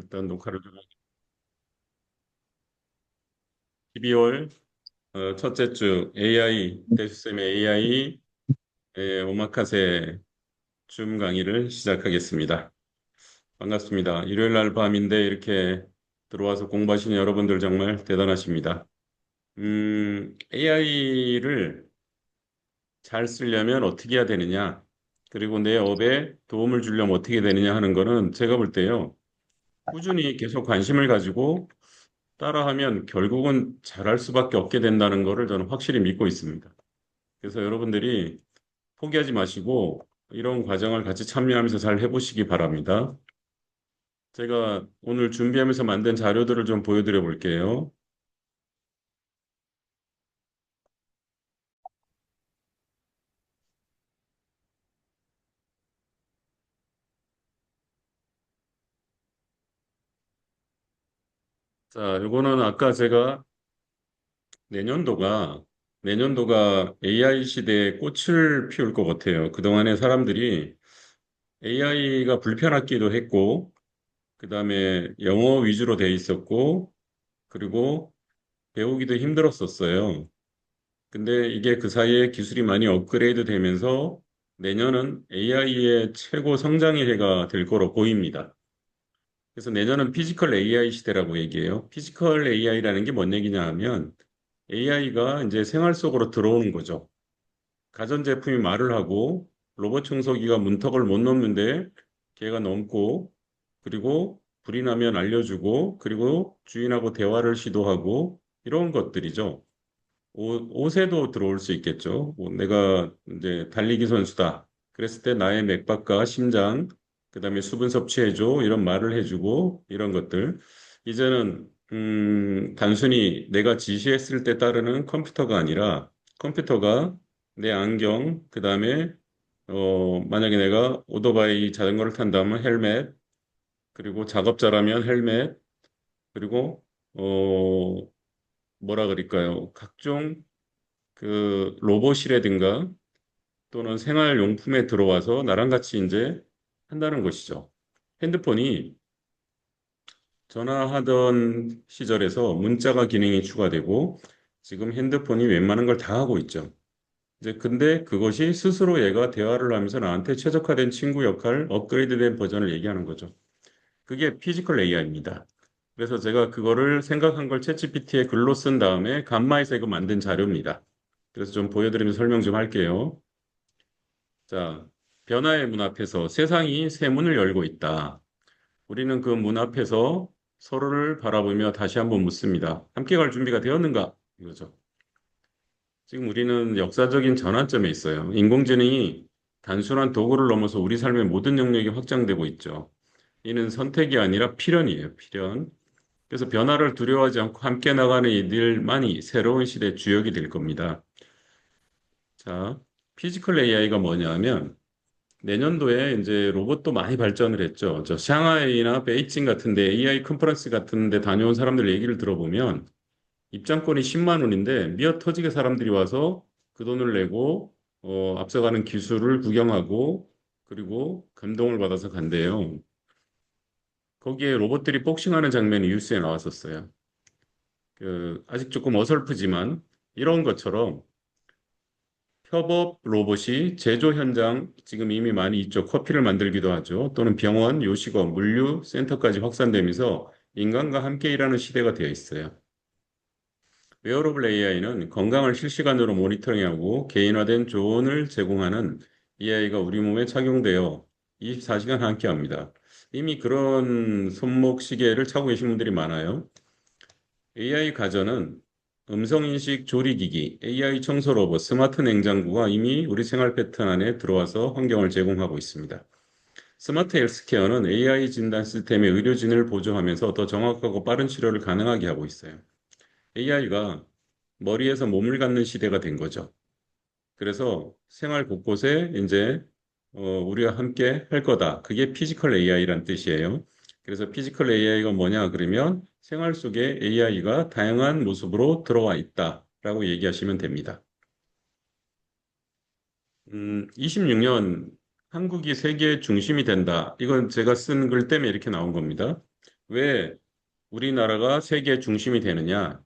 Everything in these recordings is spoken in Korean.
일단 녹화를 좀 12월 첫째 주 AI 대수쌤의 AI 오마카세 줌 강의를 시작하겠습니다. 반갑습니다. 일요일 날 밤인데 이렇게 들어와서 공부하시는 여러분들 정말 대단하십니다. AI를 잘 쓰려면 어떻게 해야 되느냐, 그리고 내 업에 도움을 주려면 어떻게 되느냐 하는 거는 제가 볼 때요, 꾸준히 계속 관심을 가지고 따라하면 결국은 잘할 수밖에 없게 된다는 것을 저는 확실히 믿고 있습니다. 그래서 여러분들이 포기하지 마시고 이런 과정을 같이 참여하면서 잘 해보시기 바랍니다. 제가 오늘 준비하면서 만든 자료들을 좀 보여드려 볼게요. 자, 이거는 아까 제가 내년도가 내년도가 AI 시대에 꽃을 피울 것 같아요. 그동안에 사람들이 AI가 불편하기도 했고, 그 다음에 영어 위주로 돼 있었고, 그리고 배우기도 힘들었었어요. 근데 이게 그 사이에 기술이 많이 업그레이드 되면서 내년은 AI의 최고 성장의 해가 될 거로 보입니다. 그래서 내년은 피지컬 AI 시대라고 얘기해요. 피지컬 AI라는 게 뭔 얘기냐 하면 AI가 이제 생활 속으로 들어오는 거죠. 가전제품이 말을 하고 로봇 청소기가 문턱을 못 넘는데 걔가 넘고, 그리고 불이 나면 알려주고, 그리고 주인하고 대화를 시도하고, 이런 것들이죠. 옷에도 들어올 수 있겠죠. 뭐 내가 이제 달리기 선수다. 그랬을 때 나의 맥박과 심장, 그다음에 수분 섭취해줘. 이런 말을 해주고, 이런 것들. 이제는, 단순히 내가 지시했을 때 따르는 컴퓨터가 아니라 컴퓨터가 내 안경, 그다음에, 만약에 내가 오토바이 자전거를 탄다면 헬멧, 그리고 작업자라면 헬멧, 그리고, 뭐라 그럴까요? 각종 그 로봇이라든가 또는 생활용품에 들어와서 나랑 같이 이제 한다는 것이죠. 핸드폰이 전화하던 시절에서 문자가 기능이 추가되고 지금 핸드폰이 웬만한 걸 다 하고 있죠. 이제 근데 그것이 스스로 얘가 대화를 하면서 나한테 최적화된 친구 역할, 업그레이드된 버전을 얘기하는 거죠. 그게 피지컬 AI입니다. 그래서 제가 그거를 생각한 걸 챗GPT에 글로 쓴 다음에 감마에서 이거 만든 자료입니다. 그래서 좀 보여드리면서 설명 좀 할게요. 자, 변화의 문 앞에서 세상이 새 문을 열고 있다. 우리는 그 문 앞에서 서로를 바라보며 다시 한번 묻습니다. 함께 갈 준비가 되었는가? 이거죠. 지금 우리는 역사적인 전환점에 있어요. 인공지능이 단순한 도구를 넘어서 우리 삶의 모든 영역이 확장되고 있죠. 이는 선택이 아니라 필연이에요, 필연. 그래서 변화를 두려워하지 않고 함께 나가는 이들만이 새로운 시대의 주역이 될 겁니다. 자, 피지컬 AI가 뭐냐 하면 내년도에 이제 로봇도 많이 발전을 했죠. 저 샹하이나 베이징 같은데 AI 컨퍼런스 같은데 다녀온 사람들 얘기를 들어보면 입장권이 10만 원인데 미어 터지게 사람들이 와서 그 돈을 내고 앞서가는 기술을 구경하고 그리고 감동을 받아서 간대요. 거기에 로봇들이 복싱하는 장면이 뉴스에 나왔었어요. 그 아직 조금 어설프지만 이런 것처럼 협업 로봇이 제조 현장 지금 이미 많이 있죠. 커피를 만들기도 하죠. 또는 병원, 요식업, 물류 센터까지 확산되면서 인간과 함께 일하는 시대가 되어 있어요. 웨어러블 AI는 건강을 실시간으로 모니터링하고 개인화된 조언을 제공하는 AI가 우리 몸에 착용되어 24시간 함께합니다. 이미 그런 손목 시계를 차고 계신 분들이 많아요. AI 가전은 음성인식 조리기기, AI 청소 로봇, 스마트 냉장고가 이미 우리 생활 패턴 안에 들어와서 환경을 제공하고 있습니다. 스마트 헬스케어는 AI 진단 시스템의 의료진을 보조하면서 더 정확하고 빠른 치료를 가능하게 하고 있어요. AI가 머리에서 몸을 갖는 시대가 된 거죠. 그래서 생활 곳곳에 이제 우리가 함께 할 거다. 그게 피지컬 AI란 뜻이에요. 그래서 피지컬 AI가 뭐냐 그러면 생활 속에 AI가 다양한 모습으로 들어와 있다라고 얘기하시면 됩니다. 26년 한국이 세계의 중심이 된다. 이건 제가 쓴 글 때문에 이렇게 나온 겁니다. 왜 우리나라가 세계 중심이 되느냐?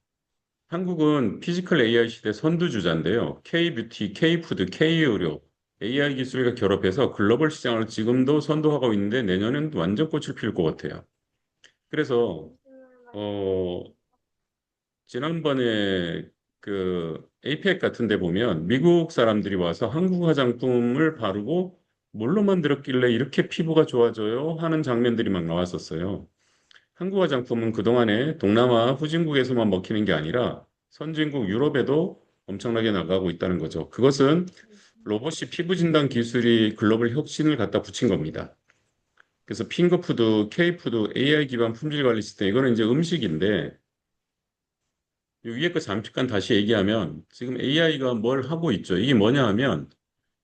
한국은 피지컬 AI 시대 선두주자인데요. K-뷰티, K-푸드, K-의료, AI 기술과 결합해서 글로벌 시장을 지금도 선도하고 있는데 내년엔 완전 꽃을 피울 것 같아요. 그래서 어, 지난번에 그 APEC 같은 데 보면 미국 사람들이 와서 한국 화장품을 바르고 뭘로 만들었길래 이렇게 피부가 좋아져요? 하는 장면들이 막 나왔었어요. 한국 화장품은 그동안에 동남아 후진국에서만 먹히는 게 아니라 선진국 유럽에도 엄청나게 나가고 있다는 거죠. 그것은 로봇이 피부 진단 기술이 글로벌 혁신을 갖다 붙인 겁니다. 그래서 핑거푸드, K푸드, AI 기반 품질 관리 시스템 이거는 이제 음식인데 이 위에 거 잠깐 다시 얘기하면 지금 AI가 뭘 하고 있죠. 이게 뭐냐 하면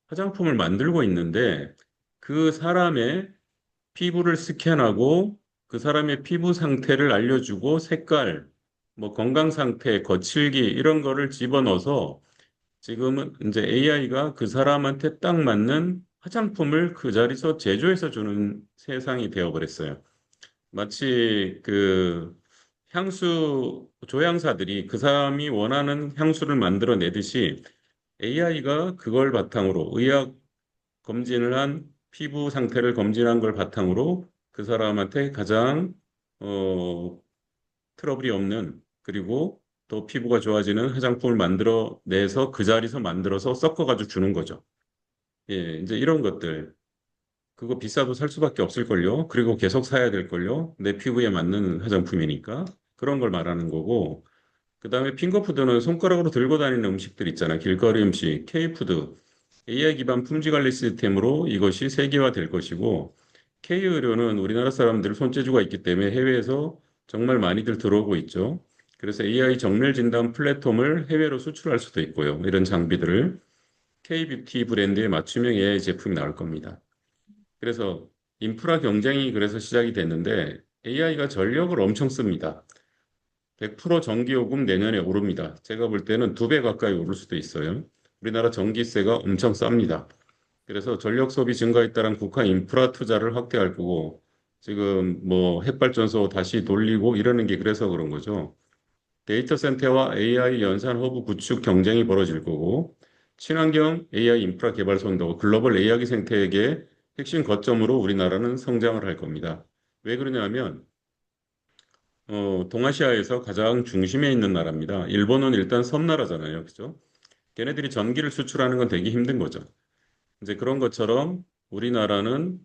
화장품을 만들고 있는데 그 사람의 피부를 스캔하고 그 사람의 피부 상태를 알려주고 색깔, 뭐 건강 상태, 거칠기 이런 거를 집어넣어서 지금은 이제 AI가 그 사람한테 딱 맞는 화장품을 그 자리에서 제조해서 주는 세상이 되어버렸어요. 마치 그 향수 조향사들이 그 사람이 원하는 향수를 만들어내듯이 AI가 그걸 바탕으로 의학 검진을 한 피부 상태를 검진한 걸 바탕으로 그 사람한테 가장 트러블이 없는 그리고 또 피부가 좋아지는 화장품을 만들어내서 그 자리에서 만들어서 섞어가지고 주는 거죠. 예, 이제 이런 것들. 그거 비싸도 살 수밖에 없을걸요. 그리고 계속 사야 될걸요. 내 피부에 맞는 화장품이니까. 그런 걸 말하는 거고. 그 다음에 핑거푸드는 손가락으로 들고 다니는 음식들 있잖아. 길거리 음식, K푸드, AI 기반 품질 관리 시스템으로 이것이 세계화될 것이고, K의료는 우리나라 사람들 손재주가 있기 때문에 해외에서 정말 많이들 들어오고 있죠. 그래서 AI 정밀 진단 플랫폼을 해외로 수출할 수도 있고요. 이런 장비들을 K뷰티 브랜드에 맞춤형 AI 제품이 나올 겁니다. 그래서 인프라 경쟁이 그래서 시작이 됐는데 AI가 전력을 엄청 씁니다. 100% 전기요금 내년에 오릅니다. 제가 볼 때는 2배 가까이 오를 수도 있어요. 우리나라 전기세가 엄청 쌉니다. 그래서 전력 소비 증가에 따른 국가 인프라 투자를 확대할 거고 지금 뭐 핵발전소 다시 돌리고 이러는 게 그래서 그런 거죠. 데이터 센터와 AI 연산 허브 구축 경쟁이 벌어질 거고 친환경 AI 인프라 개발 선도 글로벌 AI 생태계 핵심 거점으로 우리나라는 성장을 할 겁니다. 왜 그러냐면 동아시아에서 가장 중심에 있는 나라입니다. 일본은 일단 섬나라잖아요. 그죠? 걔네들이 전기를 수출하는 건 되게 힘든 거죠. 이제 그런 것처럼 우리나라는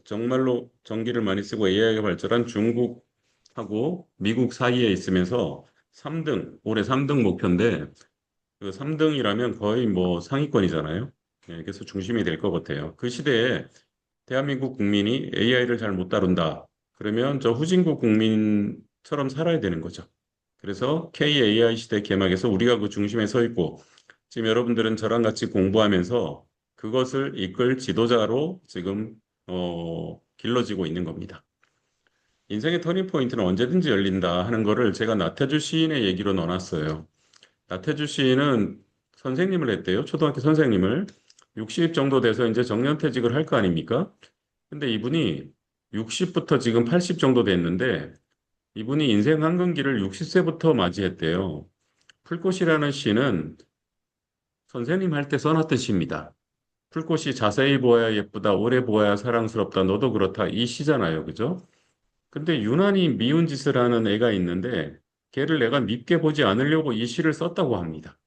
정말로 전기를 많이 쓰고 AI가 발전한 중국하고 미국 사이에 있으면서 3등, 올해 3등 목표인데 그 3등이라면 거의 뭐 상위권이잖아요. 네, 그래서 중심이 될 것 같아요. 그 시대에 대한민국 국민이 AI를 잘 못 다룬다. 그러면 저 후진국 국민처럼 살아야 되는 거죠. 그래서 KAI 시대 개막에서 우리가 그 중심에 서 있고 지금 여러분들은 저랑 같이 공부하면서 그것을 이끌 지도자로 지금 길러지고 있는 겁니다. 인생의 터닝 포인트는 언제든지 열린다 하는 거를 제가 나태주 시인의 얘기로 넣어놨어요. 나태주 시인은 선생님을 했대요. 초등학교 선생님을. 60 정도 돼서 이제 정년퇴직을 할 거 아닙니까? 근데 이분이 60부터 지금 80 정도 됐는데 이분이 인생 한근기를 60세부터 맞이했대요. 풀꽃이라는 시는 선생님 할 때 써놨던 시입니다. 풀꽃이 자세히 보아야 예쁘다, 오래 보아야 사랑스럽다, 너도 그렇다. 이 시잖아요. 그죠? 근데 유난히 미운 짓을 하는 애가 있는데 걔를 내가 밉게 보지 않으려고 이 시를 썼다고 합니다.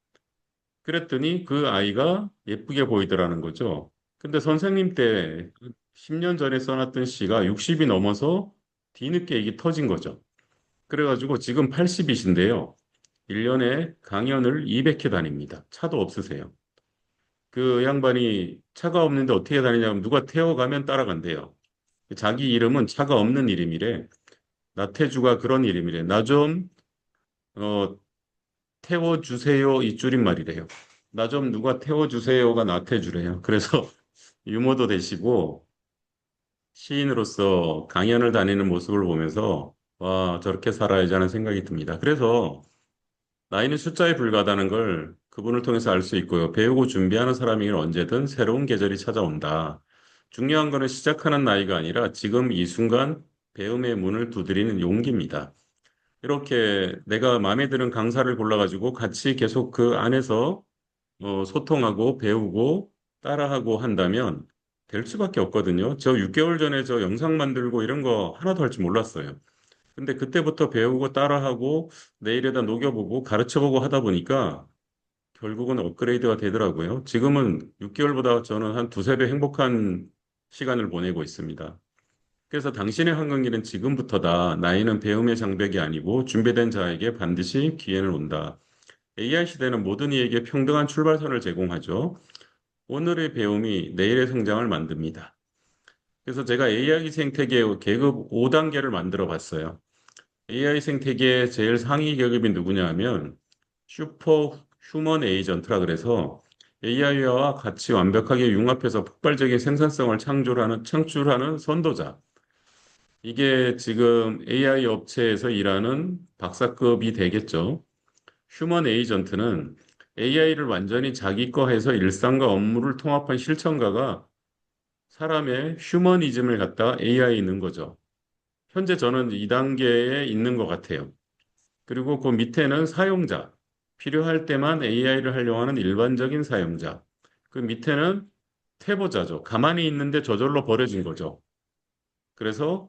그랬더니 그 아이가 예쁘게 보이더라는 거죠. 근데 선생님 때 10년 전에 써놨던 시가 60이 넘어서 뒤늦게 이게 터진 거죠. 그래가지고 지금 80이신데요. 1년에 강연을 200회 다닙니다. 차도 없으세요. 그 양반이 차가 없는데 어떻게 다니냐면 누가 태워가면 따라간대요. 자기 이름은 차가 없는 이름이래. 나태주가 그런 이름이래. 나 좀 태워주세요 이 줄임말이래요. 나 좀 누가 태워주세요가 나태주래요. 그래서 유머도 되시고 시인으로서 강연을 다니는 모습을 보면서 와 저렇게 살아야지 하는 생각이 듭니다. 그래서 나이는 숫자에 불과하다는 걸 그분을 통해서 알 수 있고요. 배우고 준비하는 사람이면 언제든 새로운 계절이 찾아온다. 중요한 거는 시작하는 나이가 아니라 지금 이 순간 배움의 문을 두드리는 용기입니다. 이렇게 내가 마음에 드는 강사를 골라가지고 같이 계속 그 안에서 소통하고 배우고 따라하고 한다면 될 수밖에 없거든요. 저 6개월 전에 저 영상 만들고 이런 거 하나도 할 줄 몰랐어요. 근데 그때부터 배우고 따라하고 내일에다 녹여보고 가르쳐보고 하다 보니까 결국은 업그레이드가 되더라고요. 지금은 6개월보다 저는 한 두세 배 행복한 시간을 보내고 있습니다. 그래서 당신의 한강길은 지금부터다. 나이는 배움의 장벽이 아니고 준비된 자에게 반드시 기회는 온다. AI 시대는 모든 이에게 평등한 출발선을 제공하죠. 오늘의 배움이 내일의 성장을 만듭니다. 그래서 제가 AI 생태계 계급 5단계를 만들어 봤어요. AI 생태계의 제일 상위 계급이 누구냐 하면 슈퍼 휴먼 에이전트라 그래서 AI와 같이 완벽하게 융합해서 폭발적인 생산성을 창출하는 선도자. 이게 지금 AI 업체에서 일하는 박사급이 되겠죠. 휴먼 에이전트는 AI를 완전히 자기 거 해서 일상과 업무를 통합한 실천가가 사람의 휴머니즘을 갖다가 AI에 있는 거죠. 현재 저는 2단계에 있는 것 같아요. 그리고 그 밑에는 사용자, 필요할 때만 AI를 활용하는 일반적인 사용자. 그 밑에는 태보자죠. 가만히 있는데 저절로 버려진 거죠. 그래서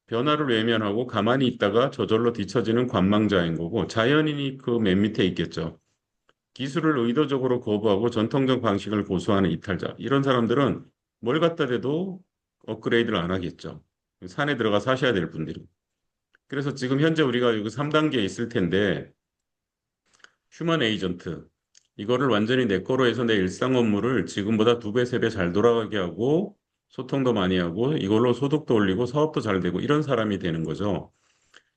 변화를 외면하고 가만히 있다가 저절로 뒤처지는 관망자인 거고 자연인이 그 맨 밑에 있겠죠. 기술을 의도적으로 거부하고 전통적 방식을 고수하는 이탈자. 이런 사람들은 뭘 갖다 대도 업그레이드를 안 하겠죠. 산에 들어가 사셔야 될 분들이. 그래서 지금 현재 우리가 여기 3단계에 있을 텐데 휴먼 에이전트. 이거를 완전히 내 거로 해서 내 일상 업무를 지금보다 두 배, 세 배 잘 돌아가게 하고 소통도 많이 하고 이걸로 소득도 올리고 사업도 잘 되고 이런 사람이 되는 거죠.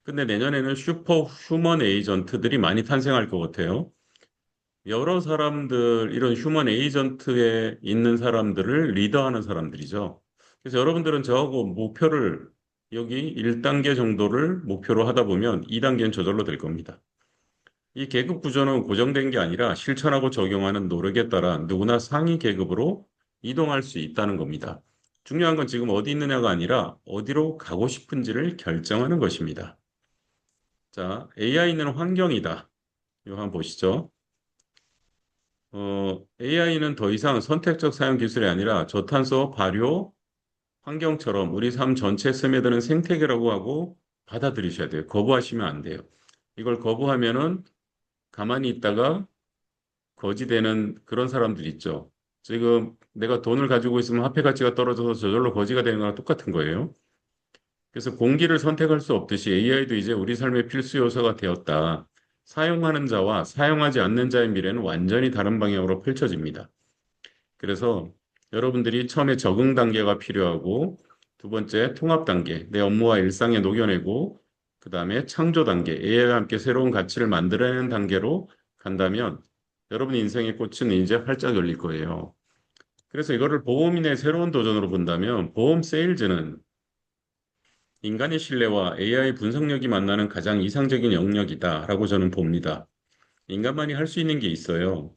근데 내년에는 슈퍼 휴먼 에이전트들이 많이 탄생할 것 같아요. 여러 사람들, 이런 휴먼 에이전트에 있는 사람들을 리더하는 사람들이죠. 그래서 여러분들은 저하고 목표를 여기 1단계 정도를 목표로 하다 보면 2단계는 저절로 될 겁니다. 이 계급 구조는 고정된 게 아니라 실천하고 적용하는 노력에 따라 누구나 상위 계급으로 이동할 수 있다는 겁니다. 중요한 건 지금 어디 있느냐가 아니라 어디로 가고 싶은지를 결정하는 것입니다. 자, AI는 환경이다. 이거 한번 보시죠. AI는 더 이상 선택적 사용 기술이 아니라 저탄소 발효 환경처럼 우리 삶 전체에 스며드는 생태계라고 하고 받아들이셔야 돼요. 거부하시면 안 돼요. 이걸 거부하면은 가만히 있다가 거지되는 그런 사람들 있죠. 지금 내가 돈을 가지고 있으면 화폐 가치가 떨어져서 저절로 거지가 되는 거랑 똑같은 거예요. 그래서 공기를 선택할 수 없듯이 AI도 이제 우리 삶의 필수 요소가 되었다. 사용하는 자와 사용하지 않는 자의 미래는 완전히 다른 방향으로 펼쳐집니다. 그래서 여러분들이 처음에 적응 단계가 필요하고 두 번째 통합 단계, 내 업무와 일상에 녹여내고 그 다음에 창조 단계, AI와 함께 새로운 가치를 만들어내는 단계로 간다면 여러분 인생의 꽃은 이제 활짝 열릴 거예요. 그래서 이거를 보험인의 새로운 도전으로 본다면 보험 세일즈는 인간의 신뢰와 AI 분석력이 만나는 가장 이상적인 영역이다라고 저는 봅니다. 인간만이 할 수 있는 게 있어요.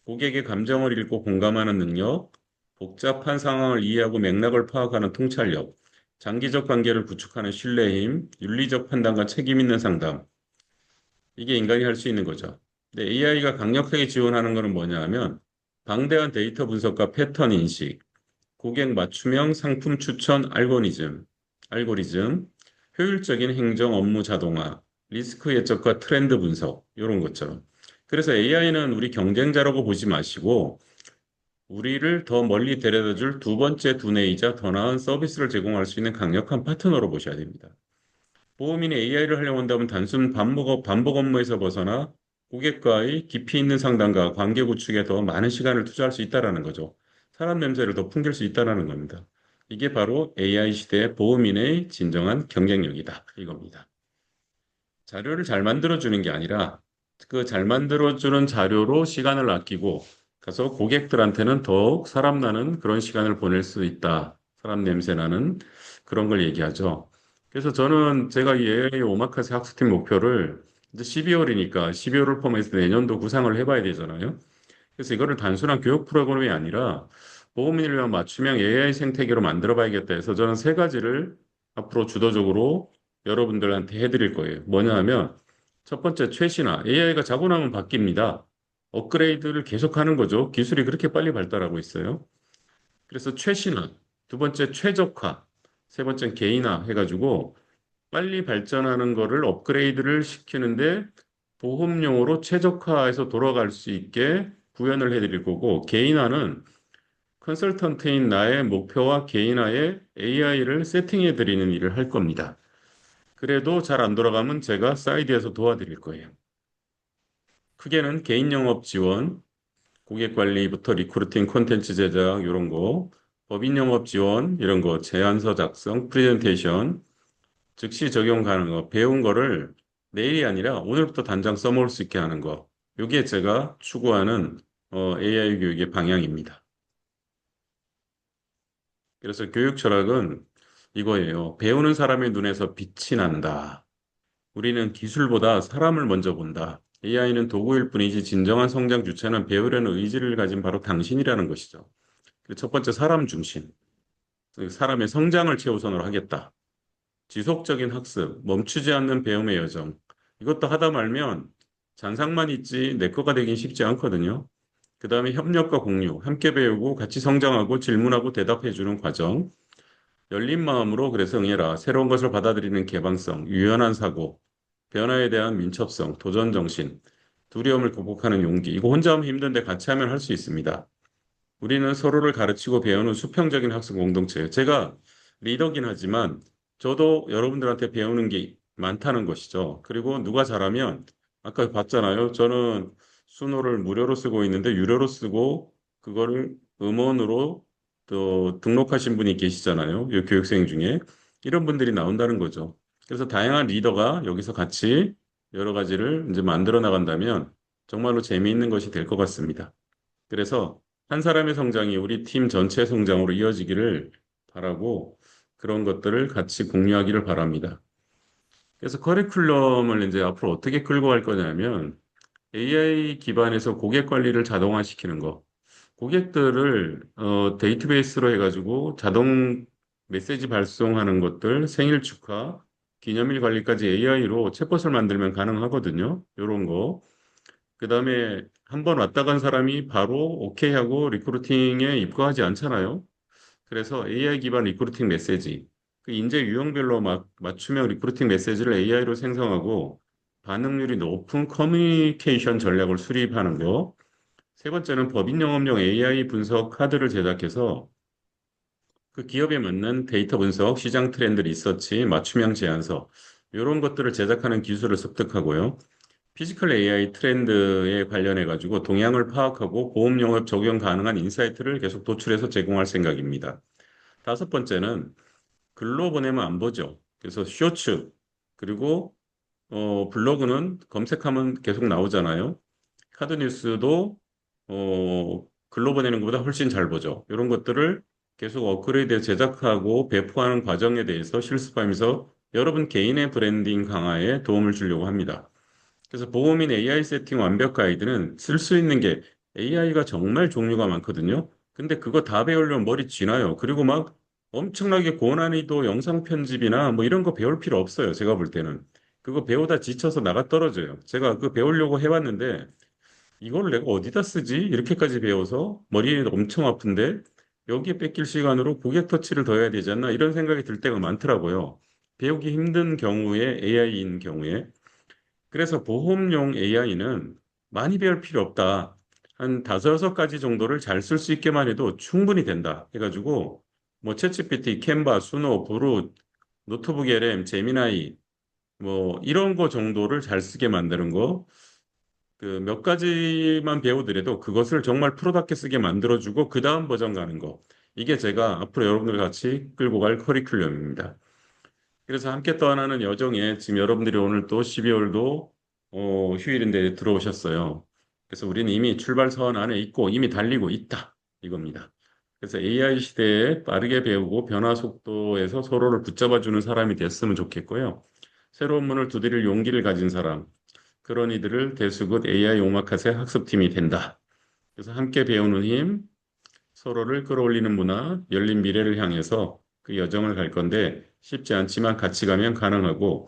고객의 감정을 읽고 공감하는 능력, 복잡한 상황을 이해하고 맥락을 파악하는 통찰력, 장기적 관계를 구축하는 신뢰의 힘, 윤리적 판단과 책임 있는 상담. 이게 인간이 할 수 있는 거죠. 근데 AI가 강력하게 지원하는 것은 뭐냐 하면 방대한 데이터 분석과 패턴 인식, 고객 맞춤형 상품 추천 알고리즘, 효율적인 행정 업무 자동화, 리스크 예측과 트렌드 분석, 이런 것처럼. 그래서 AI는 우리 경쟁자라고 보지 마시고, 우리를 더 멀리 데려다 줄 두 번째 두뇌이자 더 나은 서비스를 제공할 수 있는 강력한 파트너로 보셔야 됩니다. 보험인이 AI를 활용한다면 단순 반복 업무에서 벗어나 고객과의 깊이 있는 상담과 관계 구축에 더 많은 시간을 투자할 수 있다는 거죠. 사람 냄새를 더 풍길 수 있다는 겁니다. 이게 바로 AI 시대의 보험인의 진정한 경쟁력이다. 이겁니다. 자료를 잘 만들어주는 게 아니라 그 잘 만들어주는 자료로 시간을 아끼고 가서 고객들한테는 더욱 사람 나는 그런 시간을 보낼 수 있다. 사람 냄새 나는 그런 걸 얘기하죠. 그래서 저는 제가 이 AI 오마카세 학습팀 목표를 이제 12월이니까 12월을 포함해서 내년도 구상을 해봐야 되잖아요. 그래서 이거를 단순한 교육 프로그램이 아니라 보험인을 위한 맞춤형 AI 생태계로 만들어 봐야겠다 해서 저는 세 가지를 앞으로 주도적으로 여러분들한테 해드릴 거예요. 뭐냐 하면 첫 번째 최신화. AI가 자고 나면 바뀝니다. 업그레이드를 계속하는 거죠. 기술이 그렇게 빨리 발달하고 있어요. 그래서 최신화, 두 번째 최적화, 세 번째 개인화 해가지고 빨리 발전하는 거를 업그레이드를 시키는데 보험용으로 최적화해서 돌아갈 수 있게 구현을 해드릴 거고, 개인화는 컨설턴트인 나의 목표와 개인화에 AI를 세팅해드리는 일을 할 겁니다. 그래도 잘 안 돌아가면 제가 사이드에서 도와드릴 거예요. 크게는 개인 영업 지원, 고객 관리부터 리크루팅, 콘텐츠 제작 이런 거, 법인 영업 지원 이런 거, 제안서 작성, 프레젠테이션, 즉시 적용 가능한 거, 배운 거를 내일이 아니라 오늘부터 당장 써먹을 수 있게 하는 거. 이게 제가 추구하는 AI 교육의 방향입니다. 그래서 교육 철학은 이거예요. 배우는 사람의 눈에서 빛이 난다. 우리는 기술보다 사람을 먼저 본다. AI는 도구일 뿐이지 진정한 성장 주체는 배우려는 의지를 가진 바로 당신이라는 것이죠. 그리고 첫 번째 사람 중심. 사람의 성장을 최우선으로 하겠다. 지속적인 학습, 멈추지 않는 배움의 여정. 이것도 하다 말면 잔상만 있지 내 거가 되긴 쉽지 않거든요. 그 다음에 협력과 공유, 함께 배우고 같이 성장하고 질문하고 대답해주는 과정. 열린 마음으로 그래서 응해라. 새로운 것을 받아들이는 개방성, 유연한 사고, 변화에 대한 민첩성, 도전 정신, 두려움을 극복하는 용기. 이거 혼자 하면 힘든데 같이 하면 할 수 있습니다. 우리는 서로를 가르치고 배우는 수평적인 학습 공동체예요. 제가 리더긴 하지만 저도 여러분들한테 배우는 게 많다는 것이죠. 그리고 누가 잘하면 아까 봤잖아요. 저는 수노를 무료로 쓰고 있는데 유료로 쓰고 그거를 음원으로 또 등록하신 분이 계시잖아요. 이 교육생 중에 이런 분들이 나온다는 거죠. 그래서 다양한 리더가 여기서 같이 여러 가지를 이제 만들어 나간다면 정말로 재미있는 것이 될 것 같습니다. 그래서 한 사람의 성장이 우리 팀 전체 성장으로 이어지기를 바라고 그런 것들을 같이 공유하기를 바랍니다. 그래서 커리큘럼을 이제 앞으로 어떻게 끌고 갈 거냐면 AI 기반에서 고객 관리를 자동화시키는 거. 고객들을 데이터베이스로 해가지고 자동 메시지 발송하는 것들, 생일 축하, 기념일 관리까지 AI로 챗봇을 만들면 가능하거든요. 이런 거. 그 다음에 한 번 왔다 간 사람이 바로 오케이 하고 리크루팅에 입고하지 않잖아요. 그래서 AI 기반 리크루팅 메시지, 그 인재 유형별로 맞춤형 리크루팅 메시지를 AI로 생성하고 반응률이 높은 커뮤니케이션 전략을 수립하는 거. 세 번째는 법인 영업용 AI 분석 카드를 제작해서 그 기업에 맞는 데이터 분석, 시장 트렌드 리서치, 맞춤형 제안서 이런 것들을 제작하는 기술을 습득하고요. 피지컬 AI 트렌드에 관련해 가지고 동향을 파악하고 보험 영업 적용 가능한 인사이트를 계속 도출해서 제공할 생각입니다. 다섯 번째는 글로 보내면 안 보죠. 그래서 쇼츠 그리고 블로그는 검색하면 계속 나오잖아요. 카드 뉴스도 글로 보내는 것보다 훨씬 잘 보죠. 이런 것들을 계속 업그레이드 제작하고 배포하는 과정에 대해서 실습하면서 여러분 개인의 브랜딩 강화에 도움을 주려고 합니다. 그래서 보호민 AI 세팅 완벽 가이드는 쓸 수 있는 게 AI가 정말 종류가 많거든요. 근데 그거 다 배우려면 머리 쥐나요. 그리고 막 엄청나게 고난이도 영상 편집이나 뭐 이런 거 배울 필요 없어요. 제가 볼 때는. 그거 배우다 지쳐서 나가 떨어져요. 제가 그 배우려고 해봤는데 이걸 내가 어디다 쓰지? 이렇게까지 배워서 머리 엄청 아픈데 여기에 뺏길 시간으로 고객 터치를 더 해야 되지 않나? 이런 생각이 들 때가 많더라고요. 배우기 힘든 경우에 AI인 경우에. 그래서 보험용 AI는 많이 배울 필요 없다. 한 다섯 여섯 가지 정도를 잘 쓸 수 있게만 해도 충분히 된다. 해가지고 뭐 챗GPT, 캔바, 수노, 브루, 노트북 LM, 제미나이 뭐 이런 거 정도를 잘 쓰게 만드는 거. 그 몇 가지만 배우더라도 그것을 정말 프로답게 쓰게 만들어주고 그 다음 버전 가는 거. 이게 제가 앞으로 여러분들 같이 끌고 갈 커리큘럼입니다. 그래서 함께 떠나는 여정에 지금 여러분들이 오늘 또 12월도 휴일인데 들어오셨어요. 그래서 우리는 이미 출발선 안에 있고 이미 달리고 있다. 이겁니다. 그래서 AI 시대에 빠르게 배우고 변화 속도에서 서로를 붙잡아주는 사람이 됐으면 좋겠고요. 새로운 문을 두드릴 용기를 가진 사람, 그런 이들을 대수굿 AI 오마카세 학습팀이 된다. 그래서 함께 배우는 힘, 서로를 끌어올리는 문화, 열린 미래를 향해서 그 여정을 갈 건데 쉽지 않지만 같이 가면 가능하고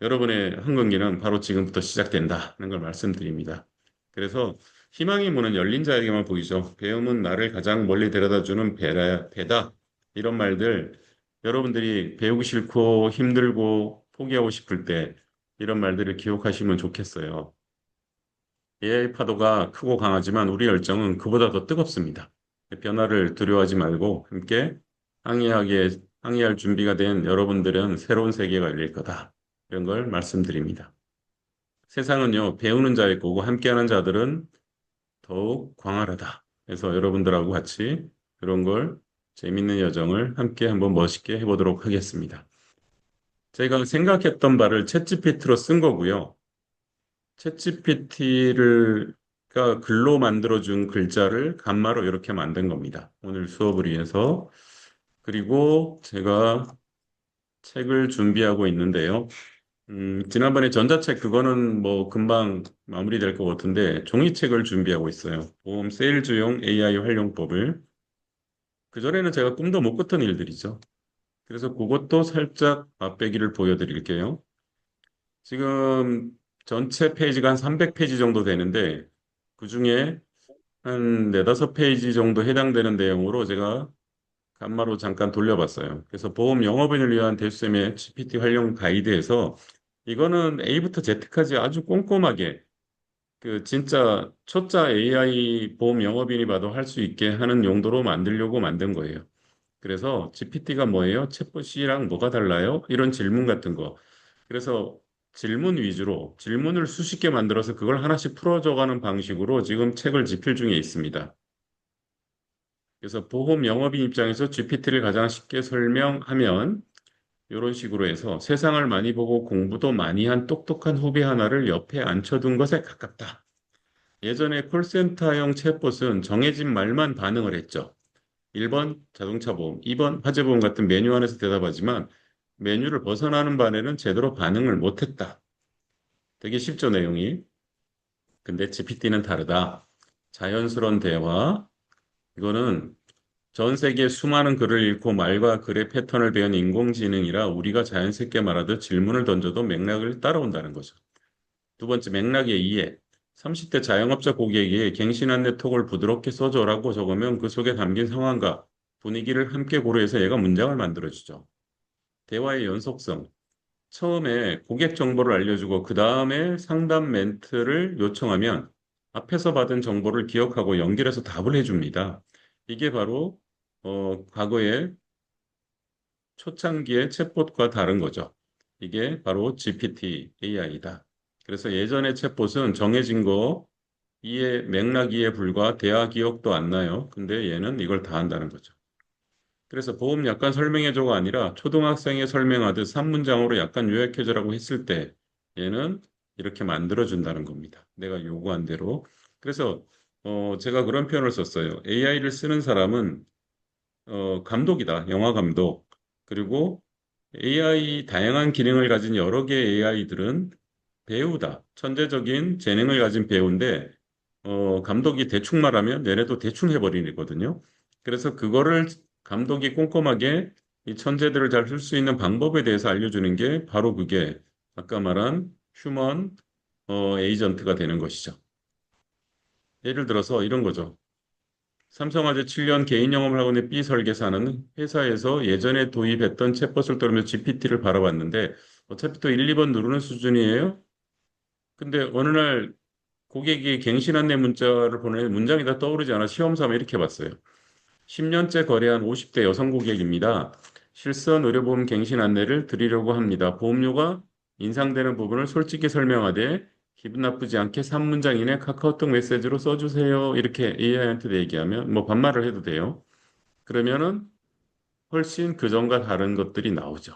여러분의 한국기는 바로 지금부터 시작된다는 걸 말씀드립니다. 그래서 희망의 문은 열린 자에게만 보이죠. 배움은 나를 가장 멀리 데려다주는 배다. 이런 말들 여러분들이 배우기 싫고 힘들고 포기하고 싶을 때 이런 말들을 기억하시면 좋겠어요. AI 파도가 크고 강하지만 우리 열정은 그보다 더 뜨겁습니다. 변화를 두려워하지 말고 함께 항해할 준비가 된 여러분들은 새로운 세계가 열릴 거다. 이런 걸 말씀드립니다. 세상은요, 배우는 자의 거고 함께하는 자들은 더욱 광활하다. 그래서 여러분들하고 같이 그런 걸 재밌는 여정을 함께 한번 멋있게 해보도록 하겠습니다. 제가 생각했던 바를 챗GPT로 쓴 거고요. 챗GPT가 글로 만들어준 글자를 감마로 이렇게 만든 겁니다. 오늘 수업을 위해서. 그리고 제가 책을 준비하고 있는데요. 지난번에 전자책 그거는 뭐 금방 마무리될 것 같은데 종이책을 준비하고 있어요. 보험 세일즈용 AI 활용법을. 그전에는 제가 꿈도 못 꿨던 일들이죠. 그래서 그것도 살짝 맛배기를 보여드릴게요. 지금 전체 페이지가 한 300페이지 정도 되는데 그중에 한 네다섯 페이지 정도 해당되는 내용으로 제가 간마로 잠깐 돌려봤어요. 그래서 보험 영업인을 위한 대수쌤의 GPT 활용 가이드에서 이거는 A부터 Z까지 아주 꼼꼼하게 그 진짜 초짜 AI 보험 영업인이 봐도 할 수 있게 하는 용도로 만들려고 만든 거예요. 그래서 GPT가 뭐예요? 챗봇이랑 뭐가 달라요? 이런 질문 같은 거. 그래서 질문 위주로 질문을 수십 개 만들어서 그걸 하나씩 풀어줘가는 방식으로 지금 책을 집필 중에 있습니다. 그래서 보험 영업인 입장에서 GPT를 가장 쉽게 설명하면 이런 식으로 해서 세상을 많이 보고 공부도 많이 한 똑똑한 후배 하나를 옆에 앉혀둔 것에 가깝다. 예전에 콜센터형 챗봇은 정해진 말만 반응을 했죠. 1번 자동차 보험, 2번 화재 보험 같은 메뉴 안에서 대답하지만 메뉴를 벗어나는 바에는 제대로 반응을 못했다. 되게 쉽죠, 내용이. 근데 GPT는 다르다. 자연스러운 대화. 이거는 전 세계 수많은 글을 읽고 말과 글의 패턴을 배운 인공지능이라 우리가 자연스럽게 말하듯 질문을 던져도 맥락을 따라온다는 거죠. 두 번째, 맥락의 이해. 30대 자영업자 고객이 갱신 안내 톡을 부드럽게 써줘라고 적으면 그 속에 담긴 상황과 분위기를 함께 고려해서 얘가 문장을 만들어주죠. 대화의 연속성. 처음에 고객 정보를 알려주고 그 다음에 상담 멘트를 요청하면 앞에서 받은 정보를 기억하고 연결해서 답을 해줍니다. 이게 바로 과거의 초창기의 챗봇과 다른 거죠. 이게 바로 GPT AI다. 그래서 예전의 챗봇은 정해진 거 이해 맥락 이해 불과 대화 기억도 안 나요. 근데 얘는 이걸 다 한다는 거죠. 그래서 보험 약간 설명해줘가 아니라 초등학생이 설명하듯 3문장으로 약간 요약해줘라고 했을 때 얘는 이렇게 만들어준다는 겁니다. 내가 요구한 대로. 그래서 제가 그런 표현을 썼어요. AI를 쓰는 사람은 감독이다. 영화 감독. 그리고 AI 다양한 기능을 가진 여러 개의 AI들은 배우다. 천재적인 재능을 가진 배우인데 감독이 대충 말하면 얘네도 대충 해버리거든요. 그래서 그거를 감독이 꼼꼼하게 이 천재들을 잘 쓸 수 있는 방법에 대해서 알려주는 게 바로 그게 아까 말한 휴먼 에이전트가 되는 것이죠. 예를 들어서 이런 거죠. 삼성화재 7년 개인 영업을 하고 있는 B 설계사는 회사에서 예전에 도입했던 챗봇을 떠르며 GPT를 바라봤는데 어차피 또 1, 2번 누르는 수준이에요. 근데 어느 날 고객이 갱신 안내 문자를 보내 문장이 다 떠오르지 않아 시험 삼아 이렇게 봤어요. 10년째 거래한 50대 여성 고객입니다. 실손 의료보험 갱신 안내를 드리려고 합니다. 보험료가 인상되는 부분을 솔직히 설명하되 기분 나쁘지 않게 3문장 이내 카카오톡 메시지로 써주세요. 이렇게 AI한테 얘기하면 뭐 반말을 해도 돼요. 그러면은 훨씬 그전과 다른 것들이 나오죠.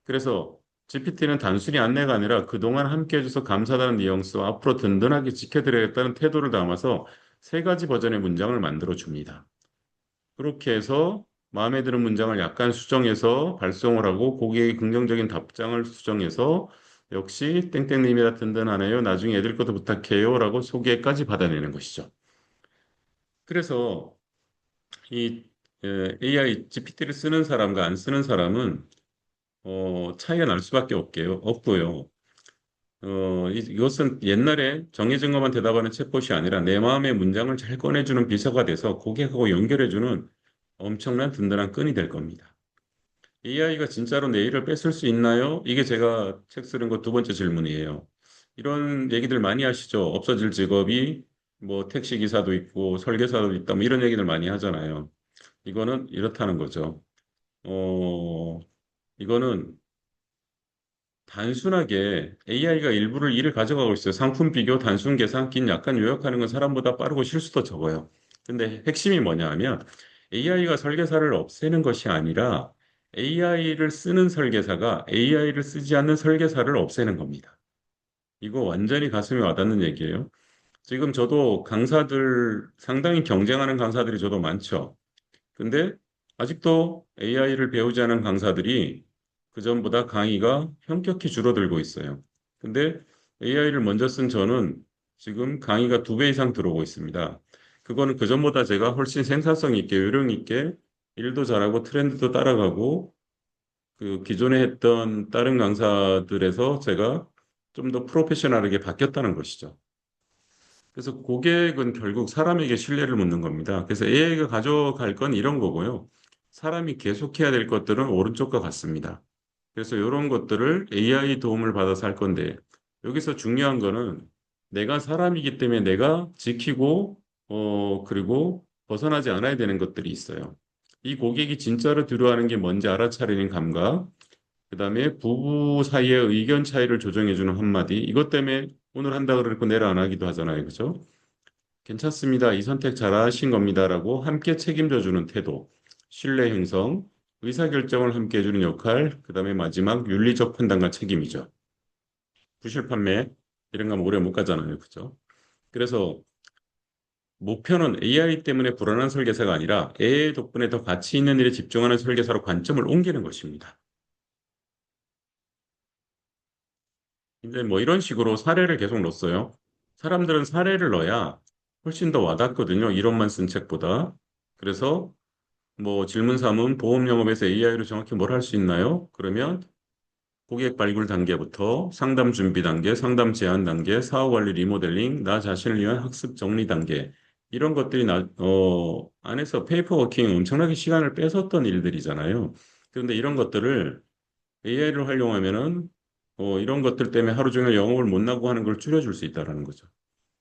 그래서 GPT는 단순히 안내가 아니라 그동안 함께 해줘서 감사하다는 뉘앙스와 앞으로 든든하게 지켜드려야겠다는 태도를 담아서 세 가지 버전의 문장을 만들어 줍니다. 그렇게 해서 마음에 드는 문장을 약간 수정해서 발송을 하고 고객의 긍정적인 답장을 수정해서 역시 땡땡님이라 든든하네요. 나중에 애들 것도 부탁해요. 라고 소개까지 받아내는 것이죠. 그래서 이 AI GPT를 쓰는 사람과 안 쓰는 사람은 차이가 날 수밖에 없고요. 이것은 옛날에 정해진 것만 대답하는 챗봇이 아니라 내 마음의 문장을 잘 꺼내주는 비서가 돼서 고객하고 연결해주는 엄청난 든든한 끈이 될 겁니다. AI가 진짜로 내 일을 뺏을 수 있나요? 이게 제가 책 쓰는 거 두 번째 질문이에요. 이런 얘기들 많이 하시죠. 없어질 직업이 뭐 택시 기사도 있고 설계사도 있다. 뭐 이런 얘기들 많이 하잖아요. 이거는 이렇다는 거죠. 이거는 단순하게 AI가 일부를 일을 가져가고 있어요. 상품 비교, 단순 계산, 긴 약간 요약하는 건 사람보다 빠르고 실수도 적어요. 근데 핵심이 뭐냐 하면 AI가 설계사를 없애는 것이 아니라 AI를 쓰는 설계사가 AI를 쓰지 않는 설계사를 없애는 겁니다. 이거 완전히 가슴에 와닿는 얘기예요. 지금 저도 강사들, 상당히 경쟁하는 강사들이 저도 많죠. 근데 아직도 AI를 배우지 않은 강사들이 그전보다 강의가 현격히 줄어들고 있어요. 근데 AI를 먼저 쓴 저는 지금 강의가 2배 이상 들어오고 있습니다. 그거는 그전보다 제가 훨씬 생산성 있게, 요령 있게 일도 잘하고 트렌드도 따라가고 그 기존에 했던 다른 강사들에서 제가 좀 더 프로페셔널하게 바뀌었다는 것이죠. 그래서 고객은 결국 사람에게 신뢰를 묻는 겁니다. 그래서 AI가 가져갈 건 이런 거고요. 사람이 계속해야 될 것들은 오른쪽과 같습니다. 그래서 이런 것들을 AI 도움을 받아서 할 건데 여기서 중요한 거는 내가 사람이기 때문에 내가 지키고 그리고 벗어나지 않아야 되는 것들이 있어요. 이 고객이 진짜로 필요하는 게 뭔지 알아차리는 감각, 그다음에 부부 사이의 의견 차이를 조정해주는 한마디. 이것 때문에 오늘 한다 그러고 내일 안 하기도 하잖아요. 그죠? 괜찮습니다. 이 선택 잘하신 겁니다라고 함께 책임져 주는 태도. 신뢰 형성, 의사결정을 함께 해주는 역할, 그다음에 마지막 윤리적 판단과 책임이죠. 부실 판매 이런 거 오래 못 가잖아요. 그죠? 그래서 목표는 AI 때문에 불안한 설계사가 아니라 AI 덕분에 더 가치 있는 일에 집중하는 설계사로 관점을 옮기는 것입니다. 이제 뭐 이런 식으로 사례를 계속 넣었어요. 사람들은 사례를 넣어야 훨씬 더 와닿거든요. 이론만 쓴 책보다. 그래서 뭐 질문 3은 보험 영업에서 AI로 정확히 뭘 할 수 있나요? 그러면 고객 발굴 단계부터 상담 준비 단계, 상담 제안 단계, 사후 관리 리모델링, 나 자신을 위한 학습 정리 단계 이런 것들이 안에서 페이퍼 워킹 엄청나게 시간을 뺏었던 일들이잖아요. 그런데 이런 것들을 AI를 활용하면은 이런 것들 때문에 하루 종일 영업을 못 나고 하는 걸 줄여줄 수 있다는 거죠.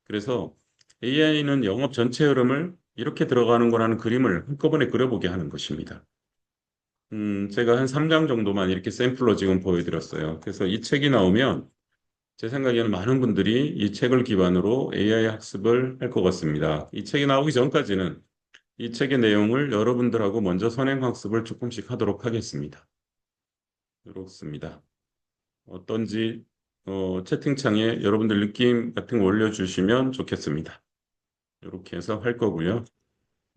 그래서 AI는 영업 전체 흐름을 이렇게 들어가는 거라는 그림을 한꺼번에 그려보게 하는 것입니다. 제가 한 3장 정도만 이렇게 샘플로 지금 보여드렸어요. 그래서 이 책이 나오면 제 생각에는 많은 분들이 이 책을 기반으로 AI 학습을 할 것 같습니다. 이 책이 나오기 전까지는 이 책의 내용을 여러분들하고 먼저 선행 학습을 조금씩 하도록 하겠습니다. 그렇습니다. 어떤지 채팅창에 여러분들 느낌 같은 거 올려주시면 좋겠습니다. 이렇게 해서 할 거고요.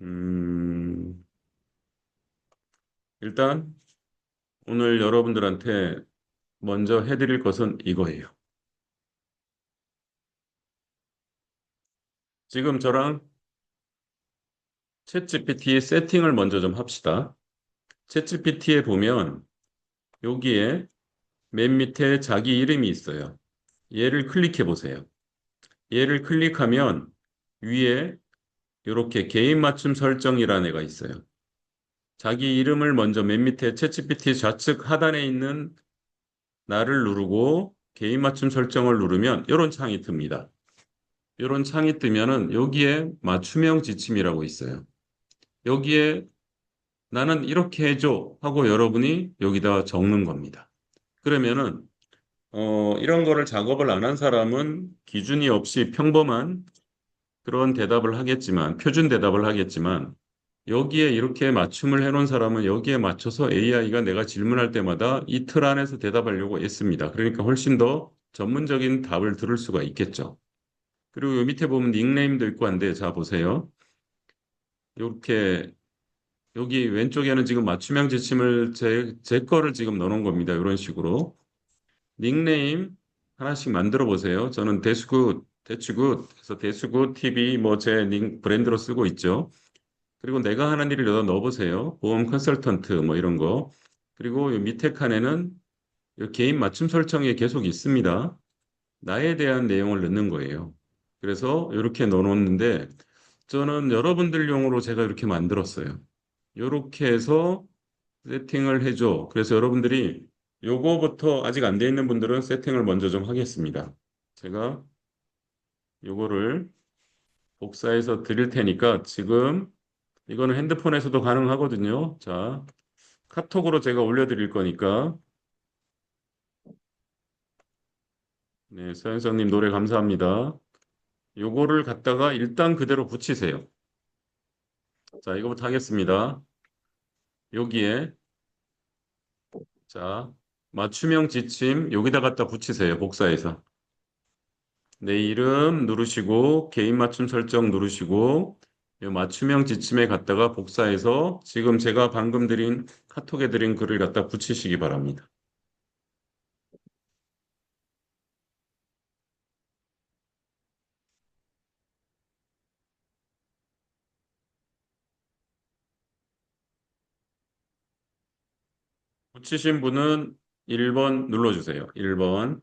음, 일단 오늘 여러분들한테 먼저 해드릴 것은 이거예요. 지금 저랑 챗GPT의 세팅을 먼저 좀 합시다. 챗GPT에 보면 여기에 맨 밑에 자기 이름이 있어요. 얘를 클릭해 보세요. 얘를 클릭하면 위에 이렇게 개인 맞춤 설정이라는 애가 있어요. 자기 이름을 먼저 맨 밑에 챗GPT 좌측 하단에 있는 나를 누르고 개인 맞춤 설정을 누르면 이런 창이 뜹니다. 이런 창이 뜨면은 여기에 맞춤형 지침이라고 있어요. 여기에 나는 이렇게 해줘 하고 여러분이 여기다 적는 겁니다. 그러면은 이런 거를 작업을 안 한 사람은 기준이 없이 평범한 그런 대답을 하겠지만 표준 대답을 하겠지만 여기에 이렇게 맞춤을 해놓은 사람은 여기에 맞춰서 AI가 내가 질문할 때마다 이 틀 안에서 대답하려고 애씁니다. 그러니까 훨씬 더 전문적인 답을 들을 수가 있겠죠. 그리고 요 밑에 보면 닉네임도 있고 한데 자 보세요. 이렇게 여기 왼쪽에는 지금 맞춤형 지침을 제 거를 지금 넣어놓은 겁니다. 이런 식으로. 닉네임 하나씩 만들어 보세요. 저는 대추굿, 그래서 대추굿 TV 뭐 제 브랜드로 쓰고 있죠. 그리고 내가 하는 일을 여기다 넣어보세요. 보험 컨설턴트 뭐 이런 거. 그리고 이 밑에 칸에는 이 개인 맞춤 설정이 계속 있습니다. 나에 대한 내용을 넣는 거예요. 그래서 이렇게 넣어놓는데 저는 여러분들용으로 제가 이렇게 만들었어요. 이렇게 해서 세팅을 해줘. 그래서 여러분들이 요거부터 아직 안 돼 있는 분들은 세팅을 먼저 좀 하겠습니다. 제가 요거를 복사해서 드릴 테니까 지금 이거는 핸드폰에서도 가능하거든요. 자, 카톡으로 제가 올려드릴 거니까 네, 서현성님 노래 감사합니다. 요거를 갖다가 일단 그대로 붙이세요. 자, 이거부터 하겠습니다. 여기에 자, 맞춤형 지침 여기다 갖다 붙이세요. 복사해서. 내 이름 누르시고 개인 맞춤 설정 누르시고 이 맞춤형 지침에 갖다가 복사해서 지금 제가 방금 드린 카톡에 드린 글을 갖다 붙이시기 바랍니다. 붙이신 분은 1번 눌러주세요. 1번.